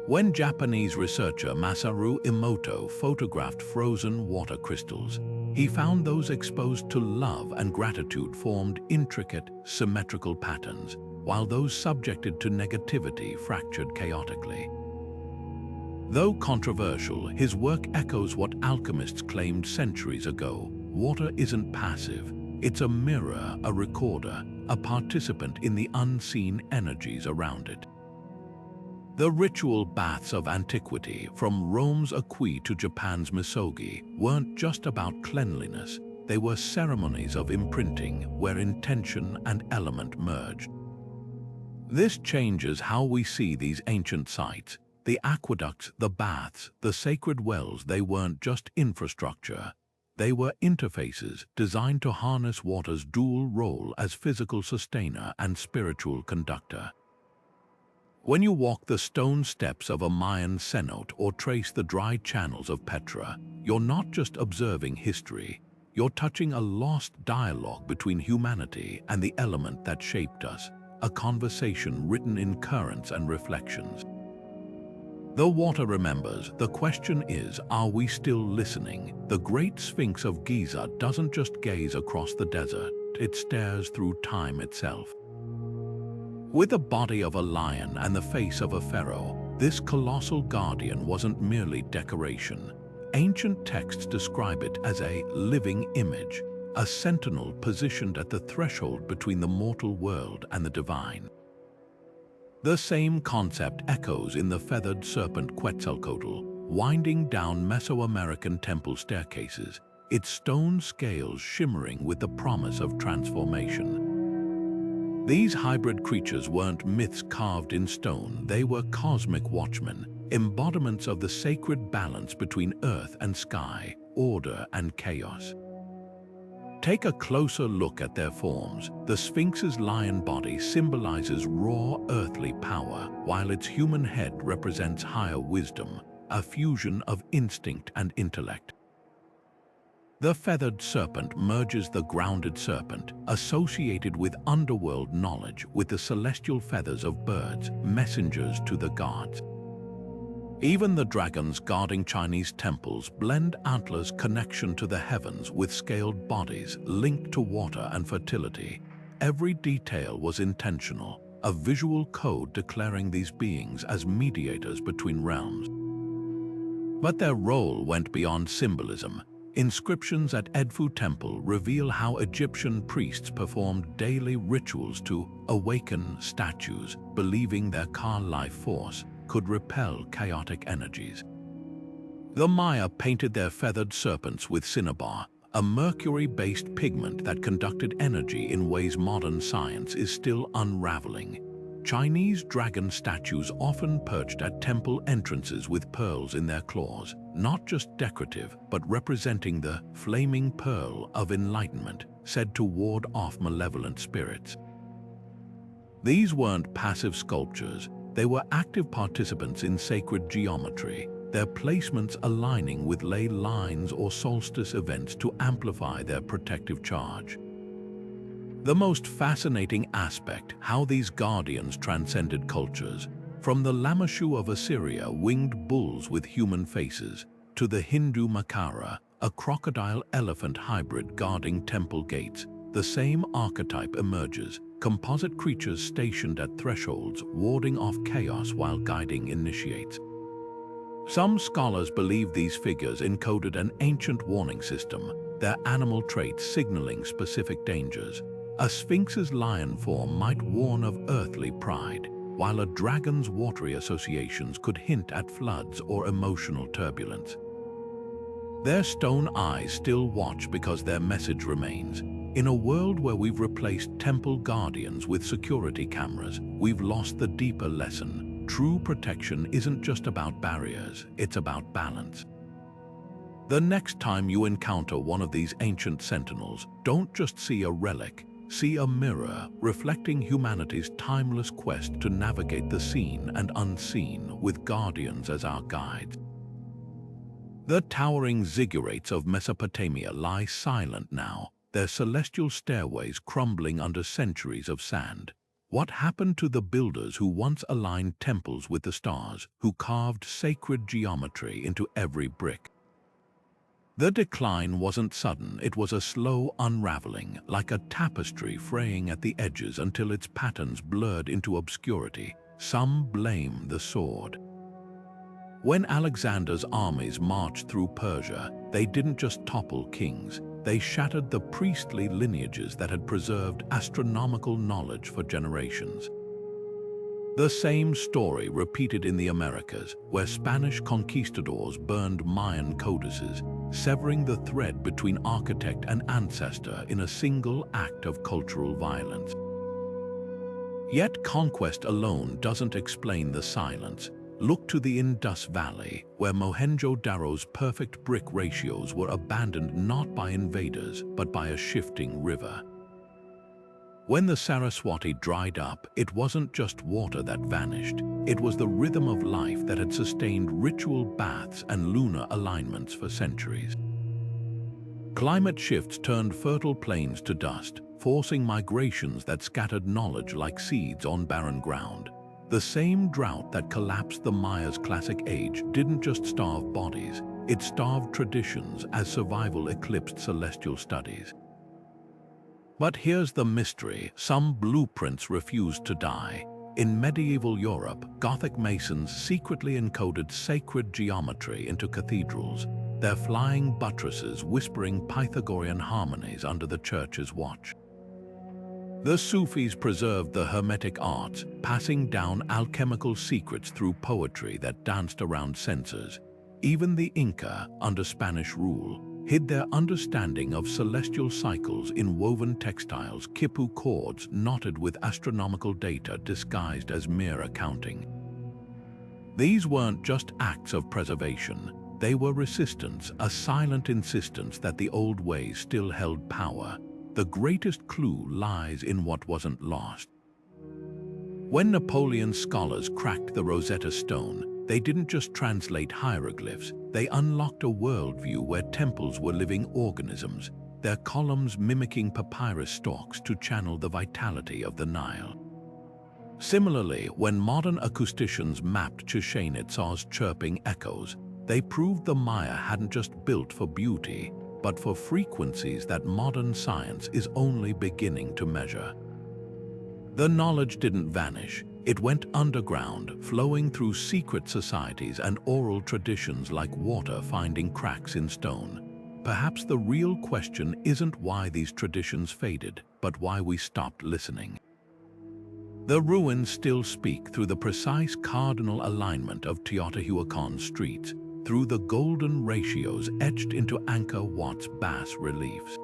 When Japanese researcher Masaru Emoto photographed frozen water crystals, he found those exposed to love and gratitude formed intricate, symmetrical patterns, while those subjected to negativity fractured chaotically. Though controversial, his work echoes what alchemists claimed centuries ago. Water isn't passive. It's a mirror, a recorder, a participant in the unseen energies around it. The ritual baths of antiquity, from Rome's Akui to Japan's Misogi, weren't just about cleanliness. They were ceremonies of imprinting, where intention and element merged. This changes how we see these ancient sites. The aqueducts, the baths, the sacred wells, they weren't just infrastructure. They were interfaces designed to harness water's dual role as physical sustainer and spiritual conductor. When you walk the stone steps of a Mayan cenote or trace the dry channels of Petra, you're not just observing history. You're touching a lost dialogue between humanity and the element that shaped us, a conversation written in currents and reflections. Though water remembers, the question is, are we still listening? The great Sphinx of Giza doesn't just gaze across the desert, it stares through time itself. With the body of a lion and the face of a pharaoh, this colossal guardian wasn't merely decoration. Ancient texts describe it as a living image, a sentinel positioned at the threshold between the mortal world and the divine. The same concept echoes in the feathered serpent Quetzalcoatl, winding down Mesoamerican temple staircases, its stone scales shimmering with the promise of transformation. These hybrid creatures weren't myths carved in stone, they were cosmic watchmen, embodiments of the sacred balance between earth and sky, order and chaos. Take a closer look at their forms. The Sphinx's lion body symbolizes raw earthly power, while its human head represents higher wisdom, a fusion of instinct and intellect. The feathered serpent merges the grounded serpent, associated with underworld knowledge, with the celestial feathers of birds, messengers to the gods. Even the dragons guarding Chinese temples blend antlers' connection to the heavens with scaled bodies linked to water and fertility. Every detail was intentional, a visual code declaring these beings as mediators between realms. But their role went beyond symbolism. Inscriptions at Edfu Temple reveal how Egyptian priests performed daily rituals to awaken statues, believing their Ka life force could repel chaotic energies. The Maya painted their feathered serpents with cinnabar, a mercury-based pigment that conducted energy in ways modern science is still unraveling. Chinese dragon statues often perched at temple entrances with pearls in their claws, not just decorative, but representing the flaming pearl of enlightenment, said to ward off malevolent spirits. These weren't passive sculptures. They were active participants in sacred geometry, their placements aligning with ley lines or solstice events to amplify their protective charge. The most fascinating aspect, how these guardians transcended cultures, from the Lamashu of Assyria, winged bulls with human faces, to the Hindu Makara, a crocodile-elephant hybrid guarding temple gates, the same archetype emerges. Composite creatures stationed at thresholds, warding off chaos while guiding initiates. Some scholars believe these figures encoded an ancient warning system, their animal traits signaling specific dangers. A sphinx's lion form might warn of earthly pride, while a dragon's watery associations could hint at floods or emotional turbulence. Their stone eyes still watch because their message remains. In a world where we've replaced temple guardians with security cameras, we've lost the deeper lesson. True protection isn't just about barriers, it's about balance. The next time you encounter one of these ancient sentinels, don't just see a relic, see a mirror reflecting humanity's timeless quest to navigate the seen and unseen with guardians as our guides. The towering ziggurats of Mesopotamia lie silent now, their celestial stairways crumbling under centuries of sand. What happened to the builders who once aligned temples with the stars, who carved sacred geometry into every brick? The decline wasn't sudden, it was a slow unraveling, like a tapestry fraying at the edges until its patterns blurred into obscurity. Some blame the sword. When Alexander's armies marched through Persia, they didn't just topple kings, they shattered the priestly lineages that had preserved astronomical knowledge for generations. The same story repeated in the Americas, where Spanish conquistadors burned Mayan codices, severing the thread between architect and ancestor in a single act of cultural violence. Yet conquest alone doesn't explain the silence. Look to the Indus Valley, where Mohenjo-Daro's perfect brick ratios were abandoned not by invaders, but by a shifting river. When the Saraswati dried up, it wasn't just water that vanished. It was the rhythm of life that had sustained ritual baths and lunar alignments for centuries. Climate shifts turned fertile plains to dust, forcing migrations that scattered knowledge like seeds on barren ground. The same drought that collapsed the Maya's classic age didn't just starve bodies, it starved traditions as survival eclipsed celestial studies. But here's the mystery: some blueprints refused to die. In medieval Europe, Gothic masons secretly encoded sacred geometry into cathedrals, their flying buttresses whispering Pythagorean harmonies under the church's watch. The Sufis preserved the Hermetic arts, passing down alchemical secrets through poetry that danced around censers. Even the Inca, under Spanish rule, hid their understanding of celestial cycles in woven textiles, quipu cords knotted with astronomical data disguised as mere accounting. These weren't just acts of preservation, they were resistance, a silent insistence that the old ways still held power. The greatest clue lies in what wasn't lost. When Napoleon's scholars cracked the Rosetta Stone, they didn't just translate hieroglyphs, they unlocked a worldview where temples were living organisms, their columns mimicking papyrus stalks to channel the vitality of the Nile. Similarly, when modern acousticians mapped Chichen Itza's chirping echoes, they proved the Maya hadn't just built for beauty, but for frequencies that modern science is only beginning to measure. The knowledge didn't vanish. It went underground, flowing through secret societies and oral traditions like water finding cracks in stone. Perhaps the real question isn't why these traditions faded, but why we stopped listening. The ruins still speak through the precise cardinal alignment of Teotihuacan streets, through the golden ratios etched into Angkor Wat's bas-reliefs.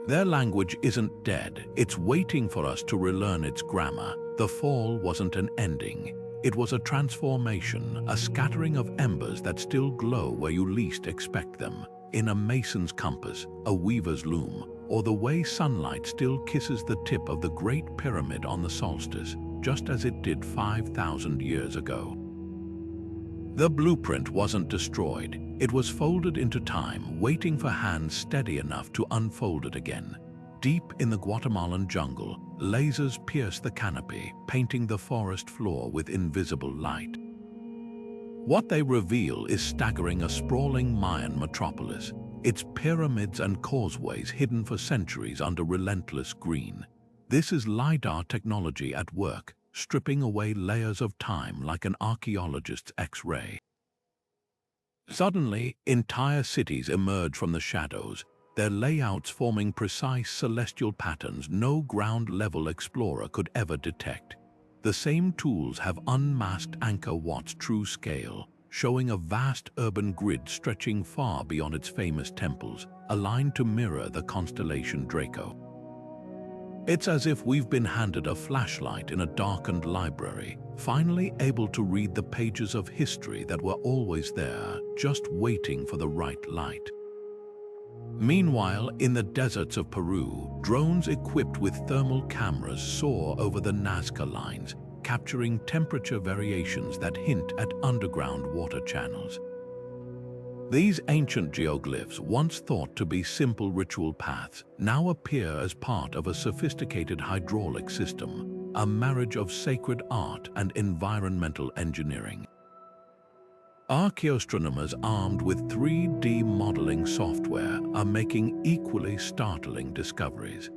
Their language isn't dead, it's waiting for us to relearn its grammar. The fall wasn't an ending, it was a transformation, a scattering of embers that still glow where you least expect them, in a mason's compass, a weaver's loom, or the way sunlight still kisses the tip of the Great Pyramid on the solstice, just as it did 5,000 years ago. The blueprint wasn't destroyed, it was folded into time, waiting for hands steady enough to unfold it again. Deep in the Guatemalan jungle, lasers pierce the canopy, painting the forest floor with invisible light. What they reveal is staggering: a sprawling Mayan metropolis, its pyramids and causeways hidden for centuries under relentless green. This is LiDAR technology at work, stripping away layers of time like an archaeologist's X-ray. Suddenly, entire cities emerge from the shadows, their layouts forming precise celestial patterns no ground-level explorer could ever detect. The same tools have unmasked Angkor Wat's true scale, showing a vast urban grid stretching far beyond its famous temples, aligned to mirror the constellation Draco. It's as if we've been handed a flashlight in a darkened library, finally able to read the pages of history that were always there, just waiting for the right light. Meanwhile, in the deserts of Peru, drones equipped with thermal cameras soar over the Nazca lines, capturing temperature variations that hint at underground water channels. These ancient geoglyphs, once thought to be simple ritual paths, now appear as part of a sophisticated hydraulic system, a marriage of sacred art and environmental engineering. Archaeoastronomers armed with 3D modeling software are making equally startling discoveries.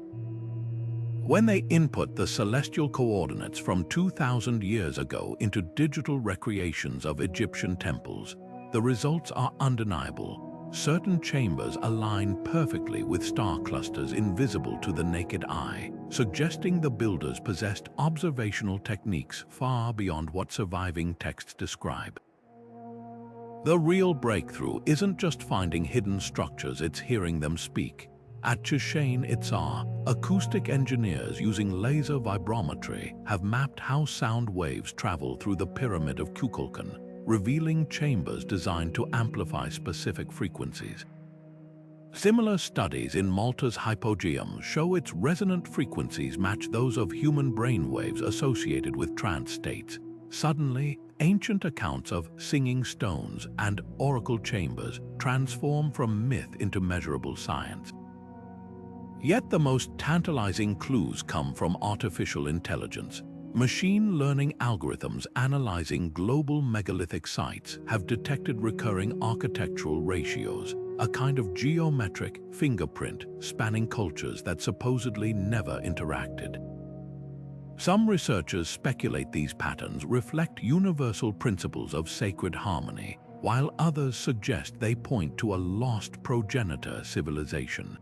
When they input the celestial coordinates from 2,000 years ago into digital recreations of Egyptian temples, the results are undeniable. Certain chambers align perfectly with star clusters invisible to the naked eye, suggesting the builders possessed observational techniques far beyond what surviving texts describe. The real breakthrough isn't just finding hidden structures, it's hearing them speak. At Chichen Itza, acoustic engineers using laser vibrometry have mapped how sound waves travel through the pyramid of Kukulkan, revealing chambers designed to amplify specific frequencies. Similar studies in Malta's hypogeum show its resonant frequencies match those of human brainwaves associated with trance states. Suddenly, ancient accounts of singing stones and oracle chambers transform from myth into measurable science. Yet the most tantalizing clues come from artificial intelligence. Machine learning algorithms analyzing global megalithic sites have detected recurring architectural ratios, a kind of geometric fingerprint spanning cultures that supposedly never interacted. Some researchers speculate these patterns reflect universal principles of sacred harmony, while others suggest they point to a lost progenitor civilization.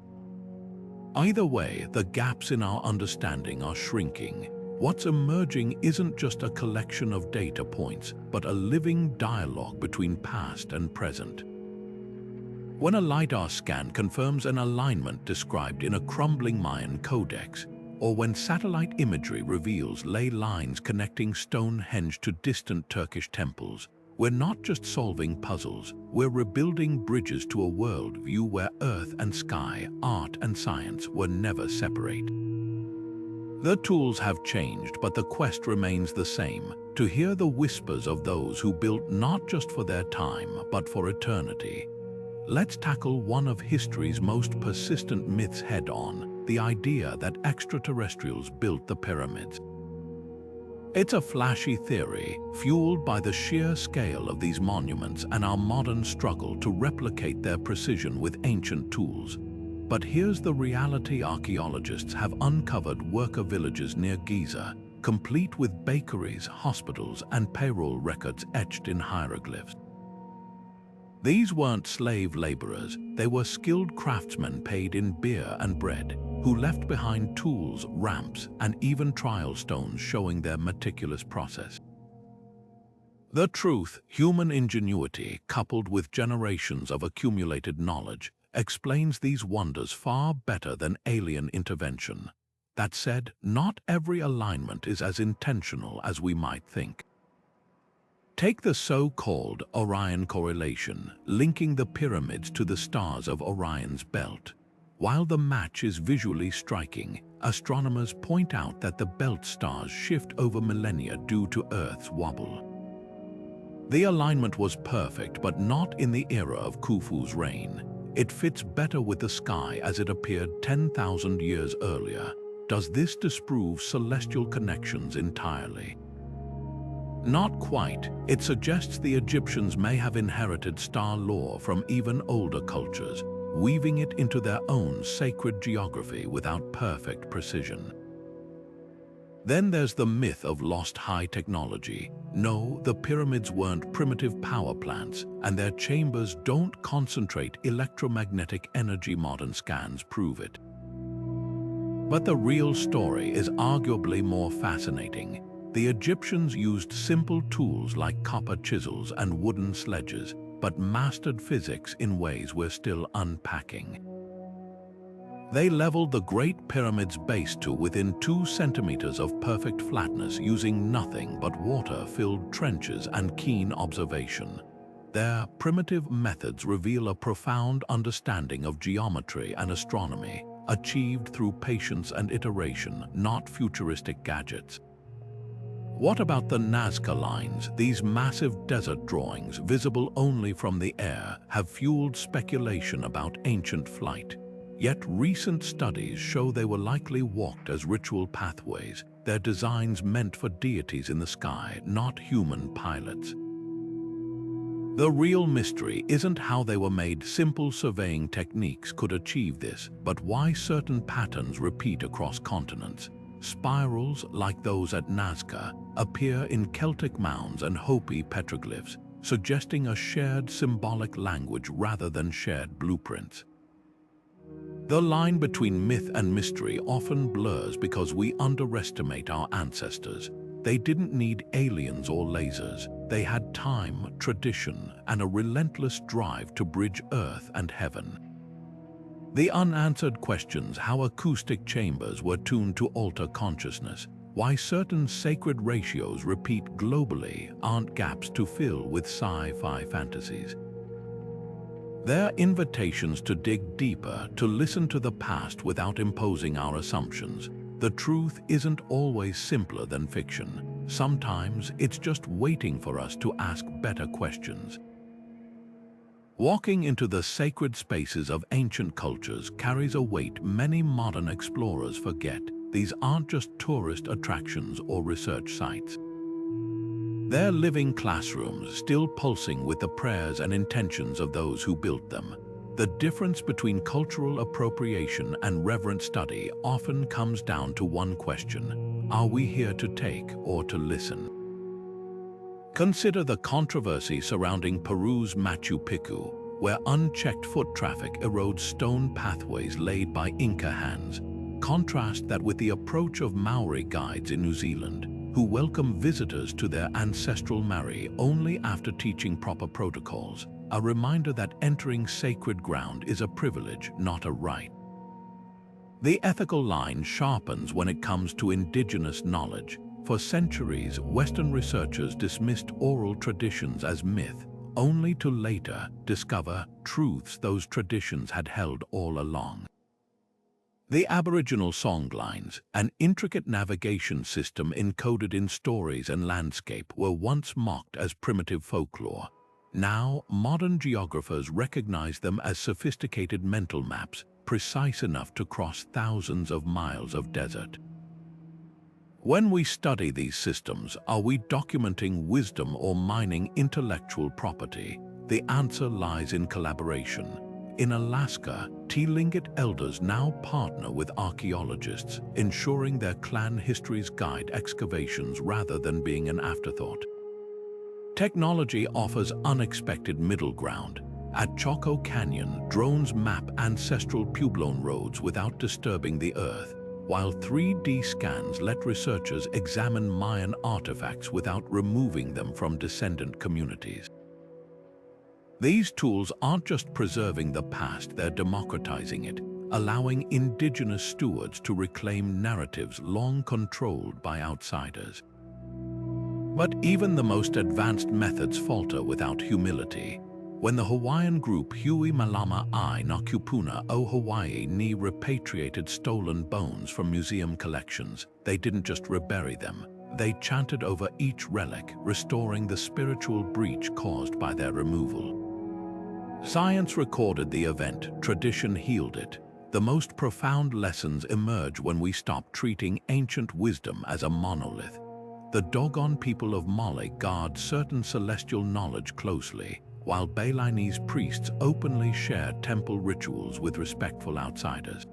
Either way, the gaps in our understanding are shrinking. What's emerging isn't just a collection of data points, but a living dialogue between past and present. When a LiDAR scan confirms an alignment described in a crumbling Mayan codex, or when satellite imagery reveals ley lines connecting Stonehenge to distant Turkish temples, we're not just solving puzzles, we're rebuilding bridges to a worldview where earth and sky, art and science were never separate. The tools have changed, but the quest remains the same, to hear the whispers of those who built not just for their time, but for eternity. Let's tackle one of history's most persistent myths head-on, the idea that extraterrestrials built the pyramids. It's a flashy theory, fueled by the sheer scale of these monuments and our modern struggle to replicate their precision with ancient tools. But here's the reality: archaeologists have uncovered worker villages near Giza, complete with bakeries, hospitals, and payroll records etched in hieroglyphs. These weren't slave laborers, they were skilled craftsmen paid in beer and bread, who left behind tools, ramps, and even trial stones showing their meticulous process. The truth, human ingenuity coupled with generations of accumulated knowledge, explains these wonders far better than alien intervention. That said, not every alignment is as intentional as we might think. Take the so-called Orion correlation, linking the pyramids to the stars of Orion's belt. While the match is visually striking, astronomers point out that the belt stars shift over millennia due to Earth's wobble. The alignment was perfect, but not in the era of Khufu's reign. It fits better with the sky as it appeared 10,000 years earlier. Does this disprove celestial connections entirely? Not quite. It suggests the Egyptians may have inherited star lore from even older cultures, weaving it into their own sacred geography without perfect precision. Then there's the myth of lost high technology. No, the pyramids weren't primitive power plants, and their chambers don't concentrate electromagnetic energy. Modern scans prove it. But the real story is arguably more fascinating. The Egyptians used simple tools like copper chisels and wooden sledges, but mastered physics in ways we're still unpacking. They leveled the Great Pyramid's base to within 2 centimeters of perfect flatness using nothing but water-filled trenches and keen observation. Their primitive methods reveal a profound understanding of geometry and astronomy, achieved through patience and iteration, not futuristic gadgets. What about the Nazca lines? These massive desert drawings, visible only from the air, have fueled speculation about ancient flight. Yet recent studies show they were likely walked as ritual pathways, their designs meant for deities in the sky, not human pilots. The real mystery isn't how they were made. Simple surveying techniques could achieve this, but why certain patterns repeat across continents. Spirals, like those at Nazca, appear in Celtic mounds and Hopi petroglyphs, suggesting a shared symbolic language rather than shared blueprints. The line between myth and mystery often blurs because we underestimate our ancestors. They didn't need aliens or lasers. They had time, tradition, and a relentless drive to bridge earth and heaven. The unanswered questions: how acoustic chambers were tuned to alter consciousness, why certain sacred ratios repeat globally, aren't gaps to fill with sci-fi fantasies. They're invitations to dig deeper, to listen to the past without imposing our assumptions. The truth isn't always simpler than fiction. Sometimes it's just waiting for us to ask better questions. Walking into the sacred spaces of ancient cultures carries a weight many modern explorers forget. These aren't just tourist attractions or research sites. They're living classrooms, still pulsing with the prayers and intentions of those who built them. The difference between cultural appropriation and reverent study often comes down to one question: are we here to take or to listen? Consider the controversy surrounding Peru's Machu Picchu, where unchecked foot traffic erodes stone pathways laid by Inca hands. Contrast that with the approach of Maori guides in New Zealand, who welcome visitors to their ancestral marae only after teaching proper protocols, a reminder that entering sacred ground is a privilege, not a right. The ethical line sharpens when it comes to indigenous knowledge. For centuries, Western researchers dismissed oral traditions as myth, only to later discover truths those traditions had held all along. The Aboriginal songlines, an intricate navigation system encoded in stories and landscape, were once mocked as primitive folklore. Now, modern geographers recognize them as sophisticated mental maps, precise enough to cross thousands of miles of desert. When we study these systems, are we documenting wisdom or mining intellectual property? The answer lies in collaboration. In Alaska, Tlingit elders now partner with archaeologists, ensuring their clan histories guide excavations rather than being an afterthought. Technology offers unexpected middle ground. At Choco Canyon, drones map ancestral Puebloan roads without disturbing the earth, while 3D scans let researchers examine Mayan artifacts without removing them from descendant communities. These tools aren't just preserving the past, they're democratizing it, allowing indigenous stewards to reclaim narratives long controlled by outsiders. But even the most advanced methods falter without humility. When the Hawaiian group Hui Malama I na Kupuna o Hawaii ni repatriated stolen bones from museum collections, they didn't just rebury them. They chanted over each relic, restoring the spiritual breach caused by their removal. Science recorded the event, tradition healed it. The most profound lessons emerge when we stop treating ancient wisdom as a monolith. The Dogon people of Mali guard certain celestial knowledge closely, while Balinese priests openly share temple rituals with respectful outsiders.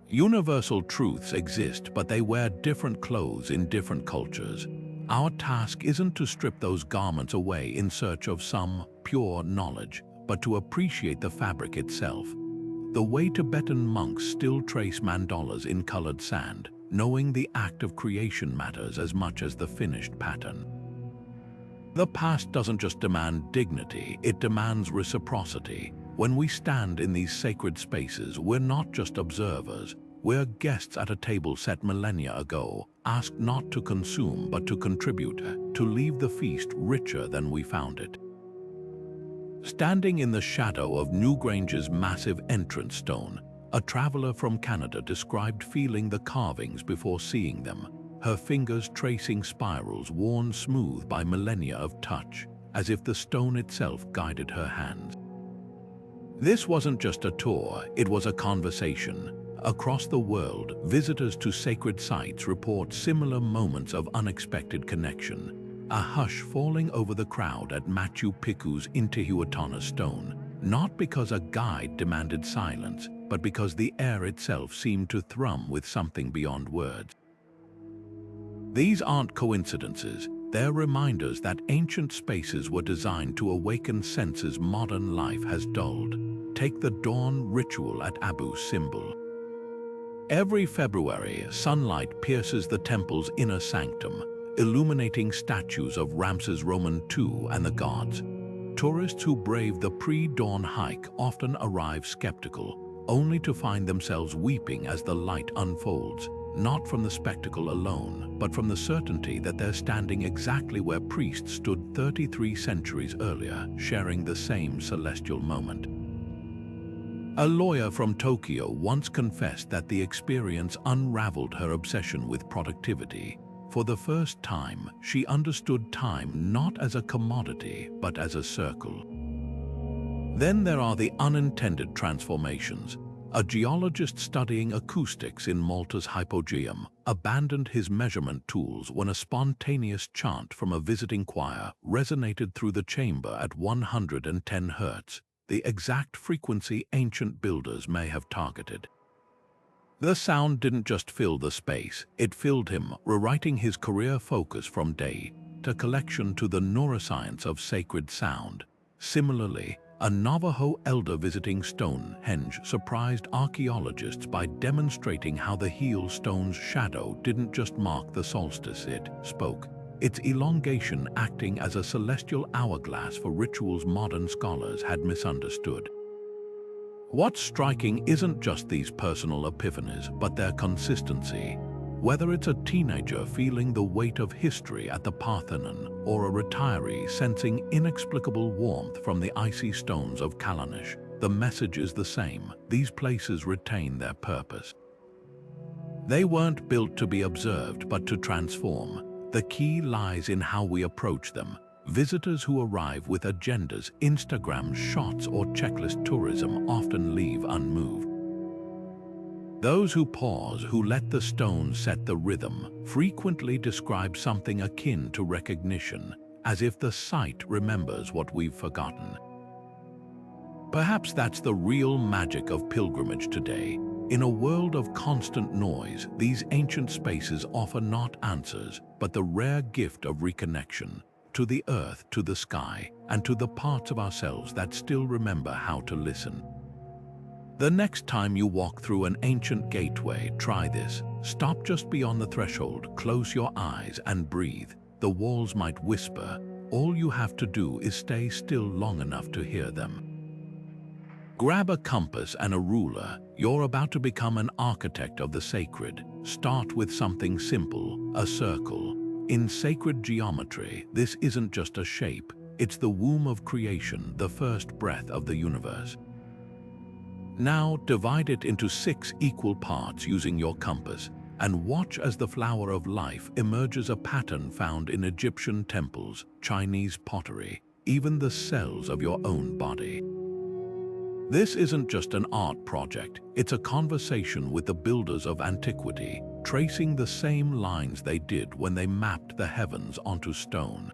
Universal truths exist, but they wear different clothes in different cultures. Our task isn't to strip those garments away in search of some pure knowledge, but to appreciate the fabric itself. The way Tibetan monks still trace mandalas in colored sand, knowing the act of creation matters as much as the finished pattern. The past doesn't just demand dignity, it demands reciprocity. When we stand in these sacred spaces, we're not just observers, we're guests at a table set millennia ago, asked not to consume but to contribute, to leave the feast richer than we found it. Standing in the shadow of Newgrange's massive entrance stone, a traveler from Canada described feeling the carvings before seeing them. her fingers tracing spirals worn smooth by millennia of touch, as if the stone itself guided her hands. This wasn't just a tour, it was a conversation. Across the world, visitors to sacred sites report similar moments of unexpected connection. A hush falling over the crowd at Machu Picchu's Intihuatana stone, not because a guide demanded silence, but because the air itself seemed to thrum with something beyond words. These aren't coincidences, they're reminders that ancient spaces were designed to awaken senses modern life has dulled. Take the dawn ritual at Abu Simbel. Every February, sunlight pierces the temple's inner sanctum, illuminating statues of Ramses Roman II and the gods. Tourists who brave the pre-dawn hike often arrive skeptical, only to find themselves weeping as the light unfolds, not from the spectacle alone, but from the certainty that they're standing exactly where priests stood 33 centuries earlier, sharing the same celestial moment. A lawyer from Tokyo once confessed that the experience unraveled her obsession with productivity. For the first time, she understood time not as a commodity, but as a circle. Then there are the unintended transformations. A geologist studying acoustics in Malta's hypogeum abandoned his measurement tools when a spontaneous chant from a visiting choir resonated through the chamber at 110 Hz, the exact frequency ancient builders may have targeted. The sound didn't just fill the space, it filled him, rewriting his career focus from data collection to the neuroscience of sacred sound. Similarly, a Navajo elder visiting Stonehenge surprised archaeologists by demonstrating how the heel stone's shadow didn't just mark the solstice, it spoke, its elongation acting as a celestial hourglass for rituals modern scholars had misunderstood. What's striking isn't just these personal epiphanies, but their consistency. Whether it's a teenager feeling the weight of history at the Parthenon or a retiree sensing inexplicable warmth from the icy stones of Kallanish, the message is the same. These places retain their purpose. They weren't built to be observed, but to transform. The key lies in how we approach them. Visitors who arrive with agendas, Instagram shots, or checklist tourism often leave unmoved. Those who pause, who let the stones set the rhythm, frequently describe something akin to recognition, as if the site remembers what we've forgotten. Perhaps that's the real magic of pilgrimage today. In a world of constant noise, these ancient spaces offer not answers, but the rare gift of reconnection. To the earth, to the sky, and to the parts of ourselves that still remember how to listen. The next time you walk through an ancient gateway, try this. Stop just beyond the threshold, close your eyes and breathe. The walls might whisper. All you have to do is stay still long enough to hear them. Grab a compass and a ruler. You're about to become an architect of the sacred. Start with something simple, a circle. In sacred geometry, this isn't just a shape, it's the womb of creation, the first breath of the universe. Now divide it into 6 equal parts using your compass, and watch as the flower of life emerges, a pattern found in Egyptian temples, Chinese pottery, even the cells of your own body. This isn't just an art project, it's a conversation with the builders of antiquity, tracing the same lines they did when they mapped the heavens onto stone.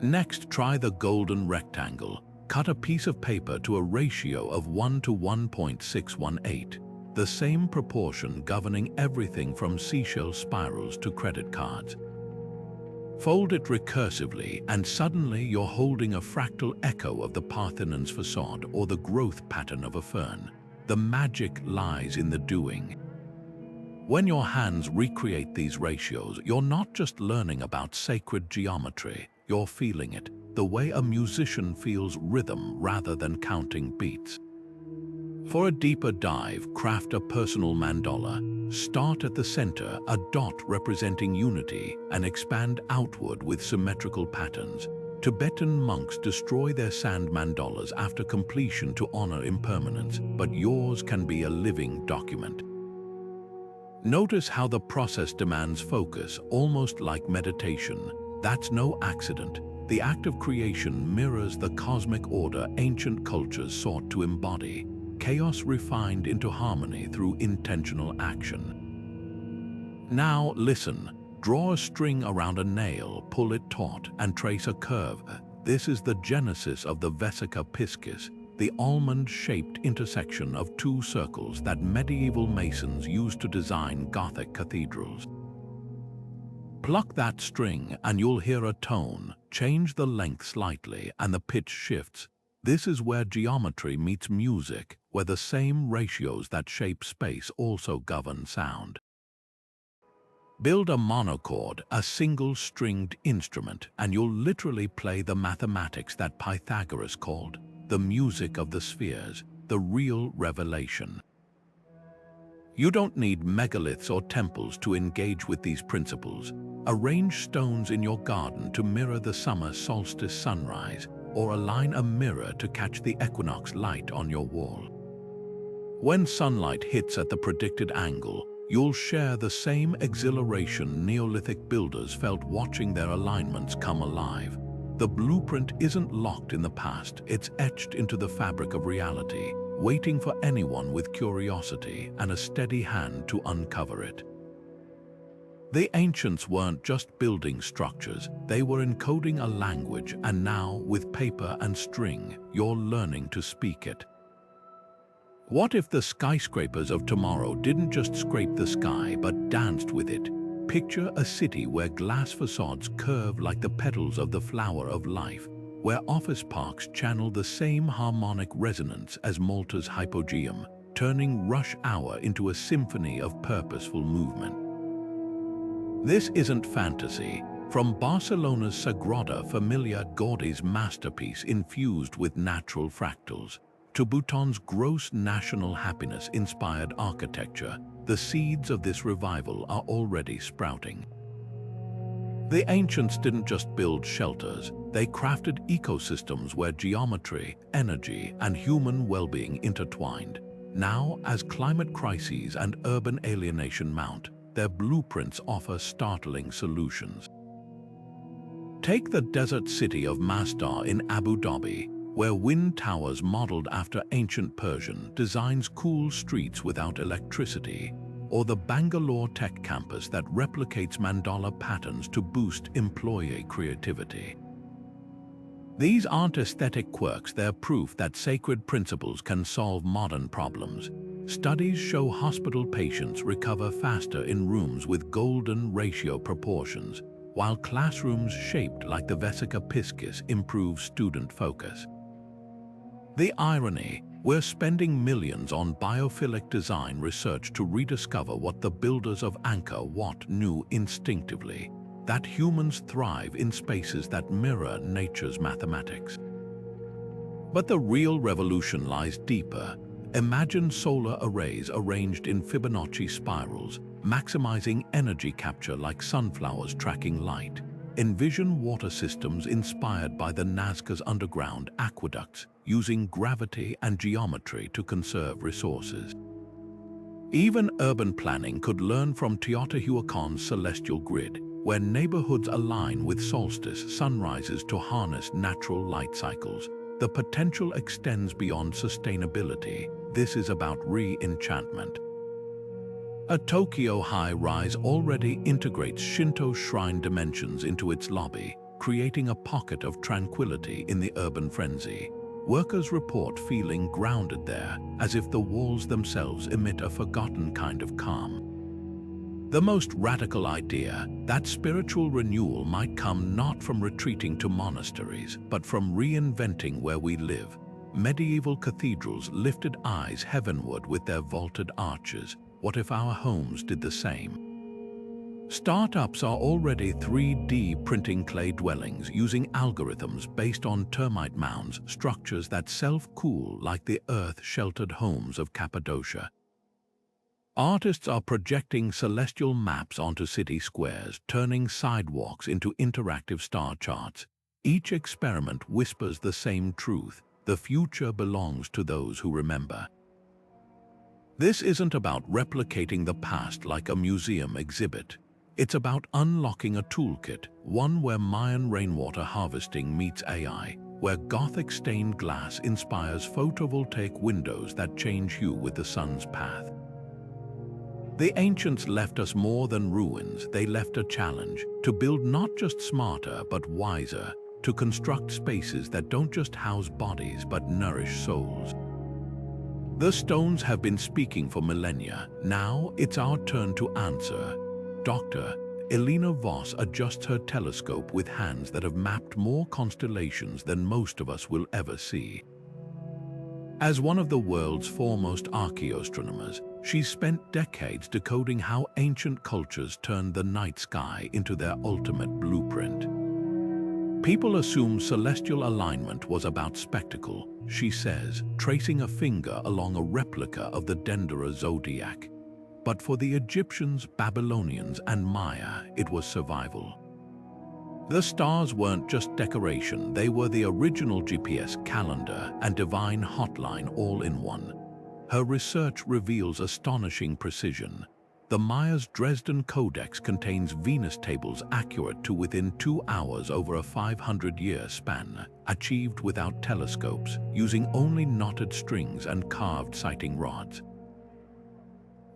Next, try the golden rectangle. Cut a piece of paper to a ratio of 1 to 1.618, the same proportion governing everything from seashell spirals to credit cards. Fold it recursively, and suddenly you're holding a fractal echo of the Parthenon's facade or the growth pattern of a fern. The magic lies in the doing. When your hands recreate these ratios, you're not just learning about sacred geometry, you're feeling it, the way a musician feels rhythm rather than counting beats. For a deeper dive, craft a personal mandala. Start at the center, a dot representing unity, and expand outward with symmetrical patterns. Tibetan monks destroy their sand mandalas after completion to honor impermanence, but yours can be a living document. Notice how the process demands focus, almost like meditation. That's no accident. The act of creation mirrors the cosmic order ancient cultures sought to embody, chaos refined into harmony through intentional action. Now listen, draw a string around a nail, pull it taut, and trace a curve. This is the genesis of the vesica piscis, the almond-shaped intersection of two circles that medieval masons used to design Gothic cathedrals. Pluck that string and you'll hear a tone. Change the length slightly and the pitch shifts. This is where geometry meets music, where the same ratios that shape space also govern sound. Build a monochord, a single-stringed instrument, and you'll literally play the mathematics that Pythagoras called the music of the spheres, the real revelation. You don't need megaliths or temples to engage with these principles. Arrange stones in your garden to mirror the summer solstice sunrise, or align a mirror to catch the equinox light on your wall. When sunlight hits at the predicted angle, you'll share the same exhilaration Neolithic builders felt watching their alignments come alive. The blueprint isn't locked in the past, it's etched into the fabric of reality, waiting for anyone with curiosity and a steady hand to uncover it. The ancients weren't just building structures, they were encoding a language, and now, with paper and string, you're learning to speak it. What if the skyscrapers of tomorrow didn't just scrape the sky but danced with it? Picture a city where glass facades curve like the petals of the flower of life, where office parks channel the same harmonic resonance as Malta's hypogeum, turning rush hour into a symphony of purposeful movement. This isn't fantasy. From Barcelona's Sagrada Familia Gaudi's masterpiece infused with natural fractals, to Bhutan's gross national happiness-inspired architecture, the seeds of this revival are already sprouting. The ancients didn't just build shelters, they crafted ecosystems where geometry, energy, and human well-being intertwined. Now, as climate crises and urban alienation mount, their blueprints offer startling solutions. Take the desert city of Masdar in Abu Dhabi, where wind towers modeled after ancient Persian designs cool streets without electricity, or the Bangalore tech campus that replicates mandala patterns to boost employee creativity. These aren't aesthetic quirks, they're proof that sacred principles can solve modern problems. Studies show hospital patients recover faster in rooms with golden ratio proportions, while classrooms shaped like the vesica piscis improve student focus. The irony, we're spending millions on biophilic design research to rediscover what the builders of Angkor Wat knew instinctively, that humans thrive in spaces that mirror nature's mathematics. But the real revolution lies deeper. Imagine solar arrays arranged in Fibonacci spirals, maximizing energy capture like sunflowers tracking light. Envision water systems inspired by the Nazca's underground aqueducts, using gravity and geometry to conserve resources. Even urban planning could learn from Teotihuacan's celestial grid, where neighborhoods align with solstice sunrises to harness natural light cycles. The potential extends beyond sustainability. This is about re-enchantment. A Tokyo high-rise already integrates Shinto shrine dimensions into its lobby, creating a pocket of tranquility in the urban frenzy. Workers report feeling grounded there, as if the walls themselves emit a forgotten kind of calm. The most radical idea, that spiritual renewal might come not from retreating to monasteries, but from reinventing where we live. Medieval cathedrals lifted eyes heavenward with their vaulted arches. What if our homes did the same? Startups are already 3D printing clay dwellings using algorithms based on termite mounds, structures that self-cool like the earth-sheltered homes of Cappadocia. Artists are projecting celestial maps onto city squares, turning sidewalks into interactive star charts. Each experiment whispers the same truth: the future belongs to those who remember. This isn't about replicating the past like a museum exhibit. It's about unlocking a toolkit, one where Mayan rainwater harvesting meets AI, where Gothic stained glass inspires photovoltaic windows that change hue with the sun's path. The ancients left us more than ruins. They left a challenge to build not just smarter but wiser, to construct spaces that don't just house bodies but nourish souls. The stones have been speaking for millennia. Now it's our turn to answer. Dr. Elena Voss adjusts her telescope with hands that have mapped more constellations than most of us will ever see. As one of the world's foremost archaeoastronomers, she's spent decades decoding how ancient cultures turned the night sky into their ultimate blueprint. People assume celestial alignment was about spectacle, she says, tracing a finger along a replica of the Dendera zodiac. But for the Egyptians, Babylonians, and Maya, it was survival. The stars weren't just decoration, they were the original GPS, calendar, and divine hotline all in one. Her research reveals astonishing precision. The Maya's Dresden Codex contains Venus tables accurate to within 2 hours over a 500-year span, achieved without telescopes, using only knotted strings and carved sighting rods.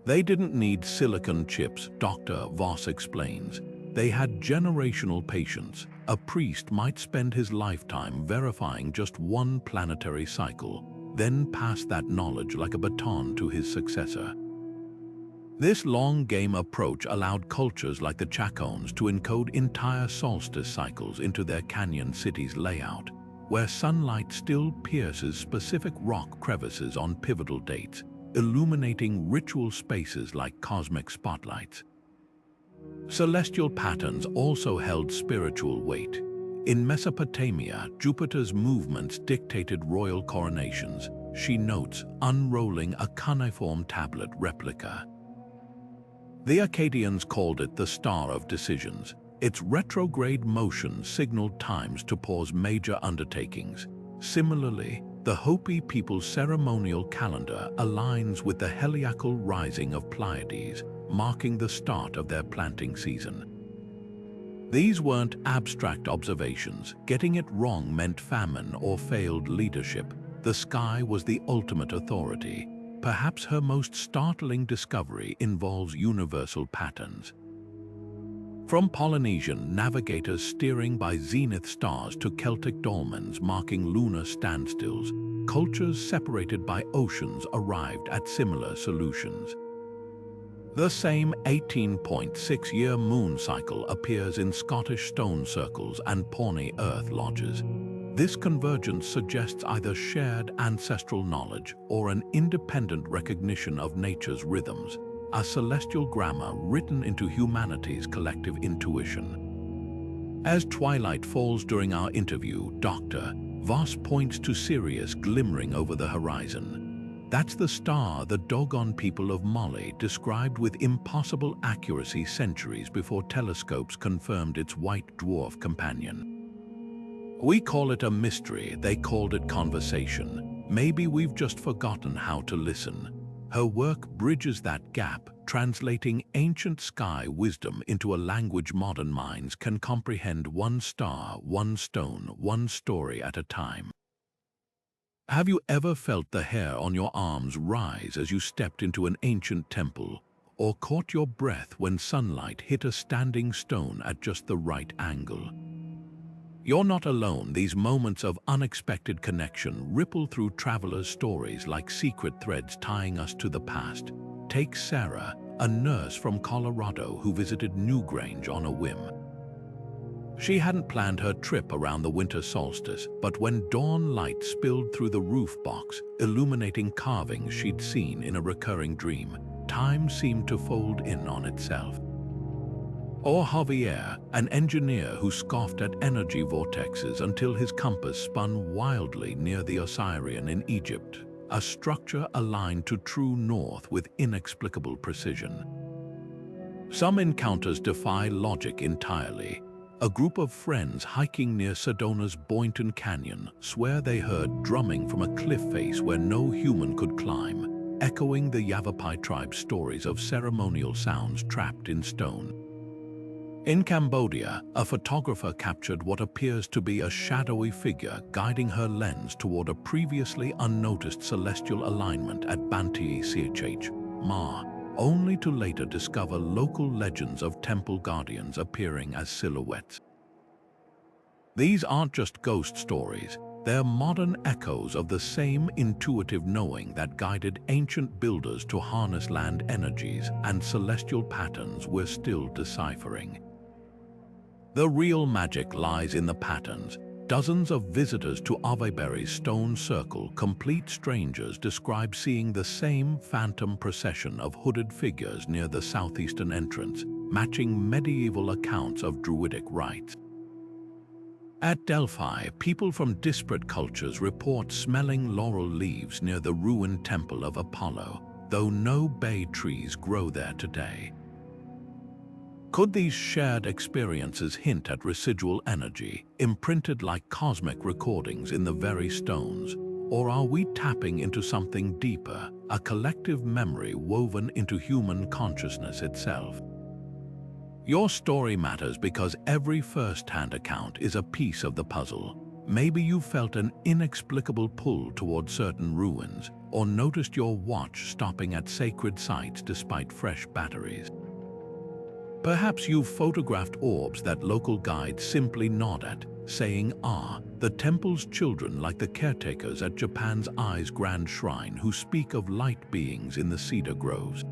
They didn't need silicon chips, Dr. Voss explains. They had generational patience. A priest might spend his lifetime verifying just one planetary cycle, then pass that knowledge like a baton to his successor. This long-game approach allowed cultures like the Chacones to encode entire solstice cycles into their canyon cities' layout, where sunlight still pierces specific rock crevices on pivotal dates, illuminating ritual spaces like cosmic spotlights. Celestial patterns also held spiritual weight. In Mesopotamia, Jupiter's movements dictated royal coronations, she notes, unrolling a cuneiform tablet replica. The Akkadians called it the Star of Decisions. Its retrograde motion signaled times to pause major undertakings. Similarly, the Hopi people's ceremonial calendar aligns with the heliacal rising of Pleiades, marking the start of their planting season. These weren't abstract observations. Getting it wrong meant famine or failed leadership. The sky was the ultimate authority. Perhaps her most startling discovery involves universal patterns. From Polynesian navigators steering by zenith stars to Celtic dolmens marking lunar standstills, cultures separated by oceans arrived at similar solutions. The same 18.6-year moon cycle appears in Scottish stone circles and Pawnee earth lodges. This convergence suggests either shared ancestral knowledge or an independent recognition of nature's rhythms, a celestial grammar written into humanity's collective intuition. As twilight falls during our interview, Dr. Voss points to Sirius glimmering over the horizon. That's the star the Dogon people of Mali described with impossible accuracy centuries before telescopes confirmed its white dwarf companion. We call it a mystery, they called it conversation. Maybe we've just forgotten how to listen. Her work bridges that gap, translating ancient sky wisdom into a language modern minds can comprehend: one star, one stone, one story at a time. Have you ever felt the hair on your arms rise as you stepped into an ancient temple, or caught your breath when sunlight hit a standing stone at just the right angle? You're not alone. These moments of unexpected connection ripple through travelers' stories like secret threads tying us to the past. Take Sarah, a nurse from Colorado who visited Newgrange on a whim. She hadn't planned her trip around the winter solstice, but when dawn light spilled through the roof box, illuminating carvings she'd seen in a recurring dream, time seemed to fold in on itself. Or Javier, an engineer who scoffed at energy vortexes until his compass spun wildly near the Osirian in Egypt, a structure aligned to true north with inexplicable precision. Some encounters defy logic entirely. A group of friends hiking near Sedona's Boynton Canyon swear they heard drumming from a cliff face where no human could climb. echoing the Yavapai tribe's stories of ceremonial sounds trapped in stone. In Cambodia, a photographer captured what appears to be a shadowy figure guiding her lens toward a previously unnoticed celestial alignment at Banteay Chh, Ma, only to later discover local legends of temple guardians appearing as silhouettes. These aren't just ghost stories, they're modern echoes of the same intuitive knowing that guided ancient builders to harness land energies and celestial patterns we're still deciphering. The real magic lies in the patterns. Dozens of visitors to Avebury's stone circle, complete strangers, describe seeing the same phantom procession of hooded figures near the southeastern entrance, matching medieval accounts of druidic rites. At Delphi, people from disparate cultures report smelling laurel leaves near the ruined temple of Apollo, though no bay trees grow there today. Could these shared experiences hint at residual energy, imprinted like cosmic recordings in the very stones? Or are we tapping into something deeper, a collective memory woven into human consciousness itself? Your story matters because every first-hand account is a piece of the puzzle. Maybe you felt an inexplicable pull toward certain ruins, or noticed your watch stopping at sacred sites despite fresh batteries. Perhaps you've photographed orbs that local guides simply nod at, saying, the temple's children, like the caretakers at Japan's Eye's Grand Shrine who speak of light beings in the cedar groves.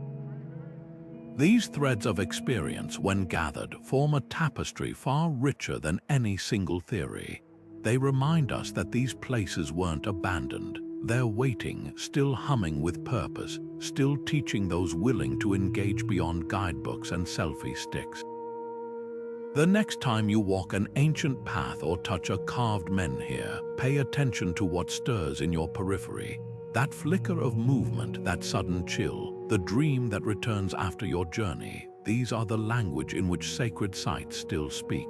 These threads of experience, when gathered, form a tapestry far richer than any single theory. They remind us that these places weren't abandoned. They're waiting, still humming with purpose, still teaching those willing to engage beyond guidebooks and selfie sticks. The next time you walk an ancient path or touch a carved menhir, pay attention to what stirs in your periphery. That flicker of movement, that sudden chill, the dream that returns after your journey, these are the language in which sacred sites still speak.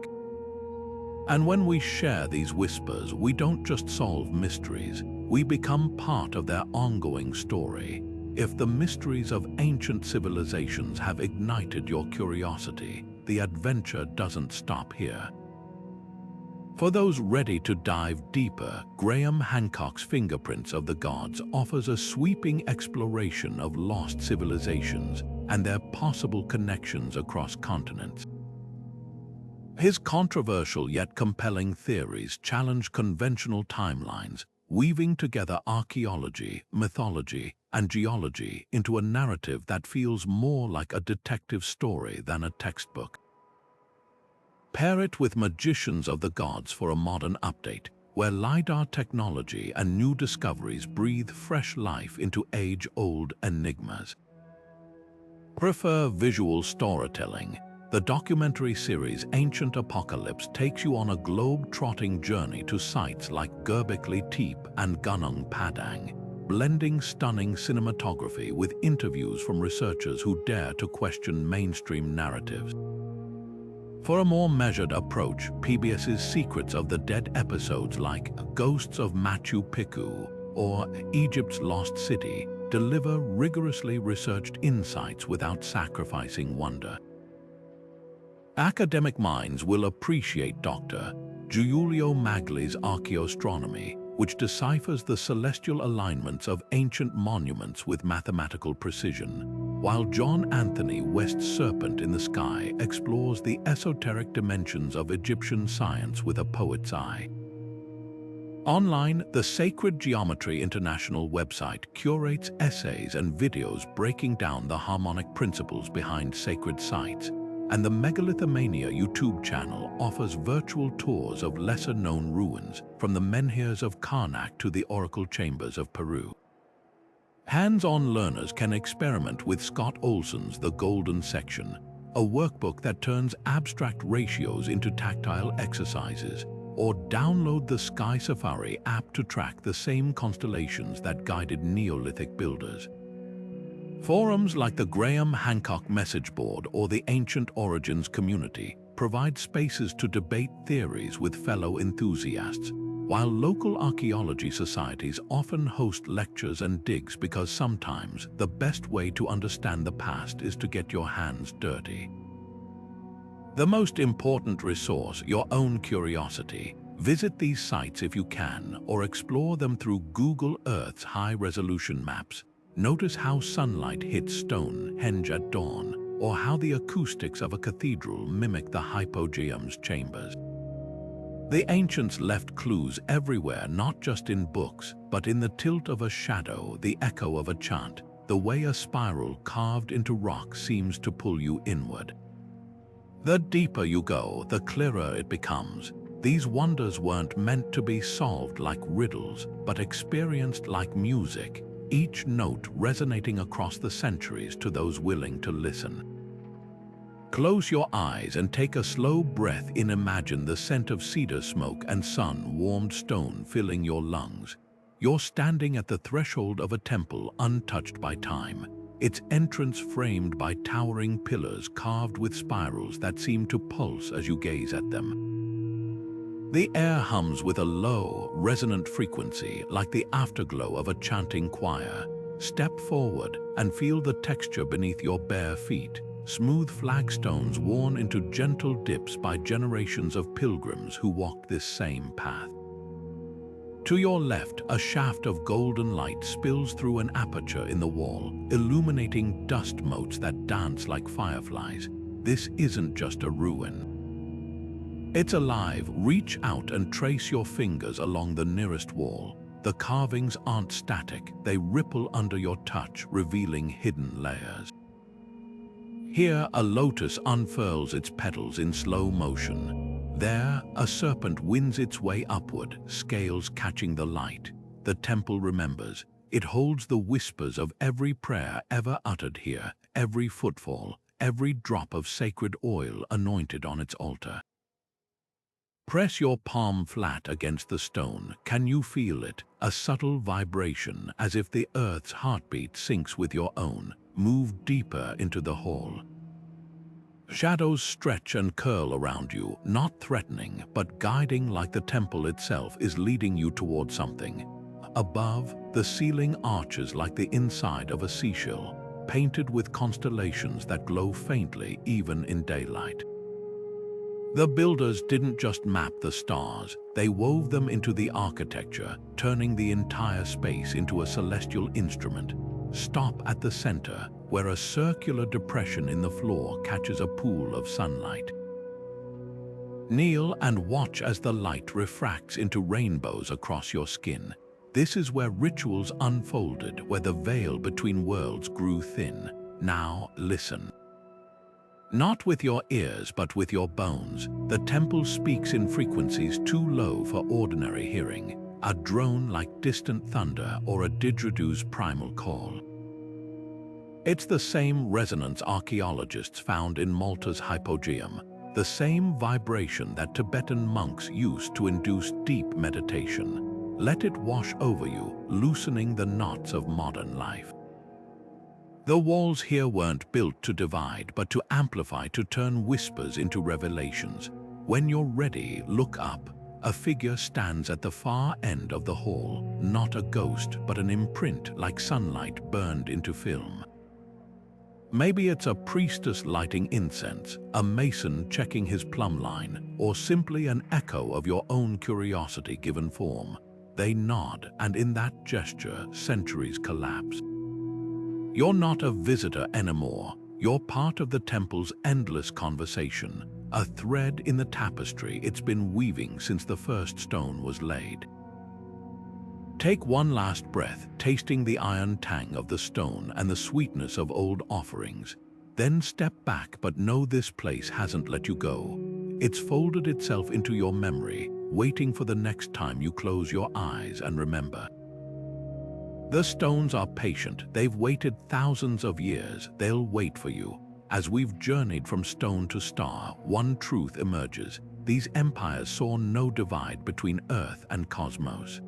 And when we share these whispers, we don't just solve mysteries, we become part of their ongoing story. If the mysteries of ancient civilizations have ignited your curiosity, the adventure doesn't stop here. For those ready to dive deeper, Graham Hancock's Fingerprints of the Gods offers a sweeping exploration of lost civilizations and their possible connections across continents. His controversial yet compelling theories challenge conventional timelines, weaving together archaeology, mythology, and geology into a narrative that feels more like a detective story than a textbook. Pair it with Magicians of the Gods for a modern update, where LiDAR technology and new discoveries breathe fresh life into age-old enigmas. Prefer visual storytelling? The documentary series Ancient Apocalypse takes you on a globe-trotting journey to sites like Göbekli Tepe and Gunung Padang, blending stunning cinematography with interviews from researchers who dare to question mainstream narratives. For a more measured approach, PBS's Secrets of the Dead episodes like Ghosts of Machu Picchu or Egypt's Lost City deliver rigorously researched insights without sacrificing wonder. Academic minds will appreciate Dr. Giulio Magli's Archaeoastronomy, which deciphers the celestial alignments of ancient monuments with mathematical precision, while John Anthony West's Serpent in the Sky explores the esoteric dimensions of Egyptian science with a poet's eye. Online, the Sacred Geometry International website curates essays and videos breaking down the harmonic principles behind sacred sites, and the Megalithomania YouTube channel offers virtual tours of lesser-known ruins, from the menhirs of Karnak to the oracle chambers of Peru. Hands-on learners can experiment with Scott Olson's The Golden Section, a workbook that turns abstract ratios into tactile exercises, or download the Sky Safari app to track the same constellations that guided Neolithic builders. Forums like the Graham Hancock Message Board or the Ancient Origins community provide spaces to debate theories with fellow enthusiasts, While local archaeology societies often host lectures and digs because sometimes the best way to understand the past is to get your hands dirty. The most important resource, your own curiosity. Visit these sites if you can, or explore them through Google Earth's high-resolution maps. Notice how sunlight hits Stonehenge at dawn, or how the acoustics of a cathedral mimic the hypogeum's chambers. The ancients left clues everywhere, not just in books, but in the tilt of a shadow, the echo of a chant, the way a spiral carved into rock seems to pull you inward. The deeper you go, the clearer it becomes. These wonders weren't meant to be solved like riddles, but experienced like music, each note resonating across the centuries to those willing to listen. Close your eyes and take a slow breath in. Imagine the scent of cedar smoke and sun-warmed stone filling your lungs. You're standing at the threshold of a temple untouched by time, its entrance framed by towering pillars carved with spirals that seem to pulse as you gaze at them. The air hums with a low, resonant frequency like the afterglow of a chanting choir. Step forward and feel the texture beneath your bare feet. Smooth flagstones worn into gentle dips by generations of pilgrims who walked this same path. To your left, a shaft of golden light spills through an aperture in the wall, illuminating dust motes that dance like fireflies. This isn't just a ruin. It's alive. Reach out and trace your fingers along the nearest wall. The carvings aren't static, they ripple under your touch, revealing hidden layers. Here, a lotus unfurls its petals in slow motion. There, a serpent wins its way upward, scales catching the light. The temple remembers. It holds the whispers of every prayer ever uttered here, every footfall, every drop of sacred oil anointed on its altar. Press your palm flat against the stone. Can you feel it? A subtle vibration, as if the earth's heartbeat syncs with your own. Move deeper into the hall. Shadows stretch and curl around you, not threatening, but guiding, like the temple itself is leading you toward something. Above, the ceiling arches like the inside of a seashell, painted with constellations that glow faintly even in daylight. The builders didn't just map the stars, they wove them into the architecture, turning the entire space into a celestial instrument. Stop at the center, where a circular depression in the floor catches a pool of sunlight. Kneel and watch as the light refracts into rainbows across your skin. This is where rituals unfolded, where the veil between worlds grew thin. Now listen. Not with your ears, but with your bones. The temple speaks in frequencies too low for ordinary hearing. A drone like distant thunder or a didgeridoo's primal call. It's the same resonance archaeologists found in Malta's hypogeum, the same vibration that Tibetan monks used to induce deep meditation. Let it wash over you, loosening the knots of modern life. The walls here weren't built to divide, but to amplify, to turn whispers into revelations. When you're ready, look up. A figure stands at the far end of the hall, not a ghost, but an imprint like sunlight burned into film. Maybe it's a priestess lighting incense, a mason checking his plumb line, or simply an echo of your own curiosity given form. They nod, and in that gesture, centuries collapse. You're not a visitor anymore. You're part of the temple's endless conversation, a thread in the tapestry it's been weaving since the first stone was laid. Take one last breath, tasting the iron tang of the stone and the sweetness of old offerings. Then step back, but know this place hasn't let you go. It's folded itself into your memory, waiting for the next time you close your eyes and remember. The stones are patient. They've waited thousands of years. They'll wait for you. As we've journeyed from stone to star, one truth emerges. These empires saw no divide between Earth and cosmos.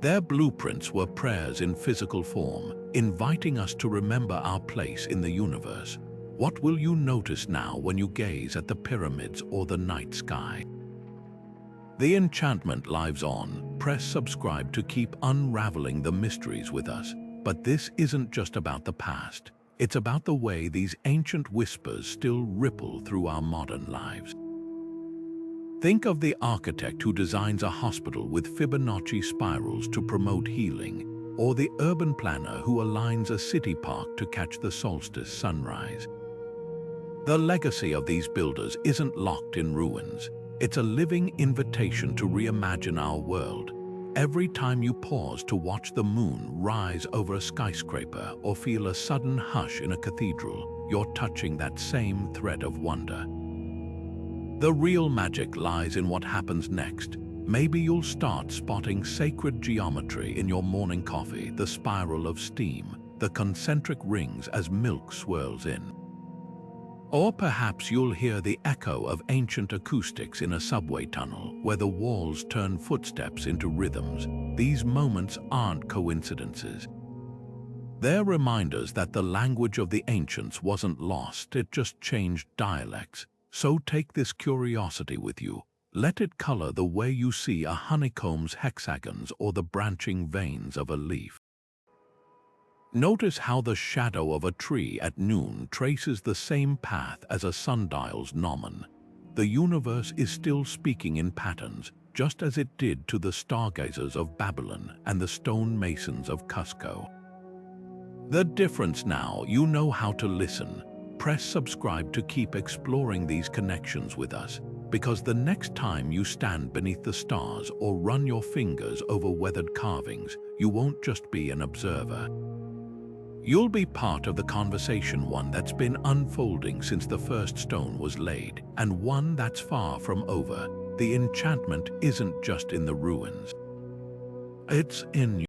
Their blueprints were prayers in physical form, inviting us to remember our place in the universe. What will you notice now when you gaze at the pyramids or the night sky? The enchantment lives on. Press subscribe to keep unraveling the mysteries with us. But this isn't just about the past. It's about the way these ancient whispers still ripple through our modern lives. Think of the architect who designs a hospital with Fibonacci spirals to promote healing, or the urban planner who aligns a city park to catch the solstice sunrise. The legacy of these builders isn't locked in ruins. It's a living invitation to reimagine our world. Every time you pause to watch the moon rise over a skyscraper or feel a sudden hush in a cathedral, you're touching that same thread of wonder. The real magic lies in what happens next. Maybe you'll start spotting sacred geometry in your morning coffee, the spiral of steam, the concentric rings as milk swirls in. Or perhaps you'll hear the echo of ancient acoustics in a subway tunnel, where the walls turn footsteps into rhythms. These moments aren't coincidences. They're reminders that the language of the ancients wasn't lost, it just changed dialects. So take this curiosity with you. Let it color the way you see a honeycomb's hexagons or the branching veins of a leaf. Notice how the shadow of a tree at noon traces the same path as a sundial's gnomon. The universe is still speaking in patterns, just as it did to the stargazers of Babylon and the stonemasons of Cusco. The difference now, you know how to listen. Press subscribe to keep exploring these connections with us, because the next time you stand beneath the stars or run your fingers over weathered carvings, you won't just be an observer. You'll be part of the conversation, one that's been unfolding since the first stone was laid, and one that's far from over. The enchantment isn't just in the ruins. It's in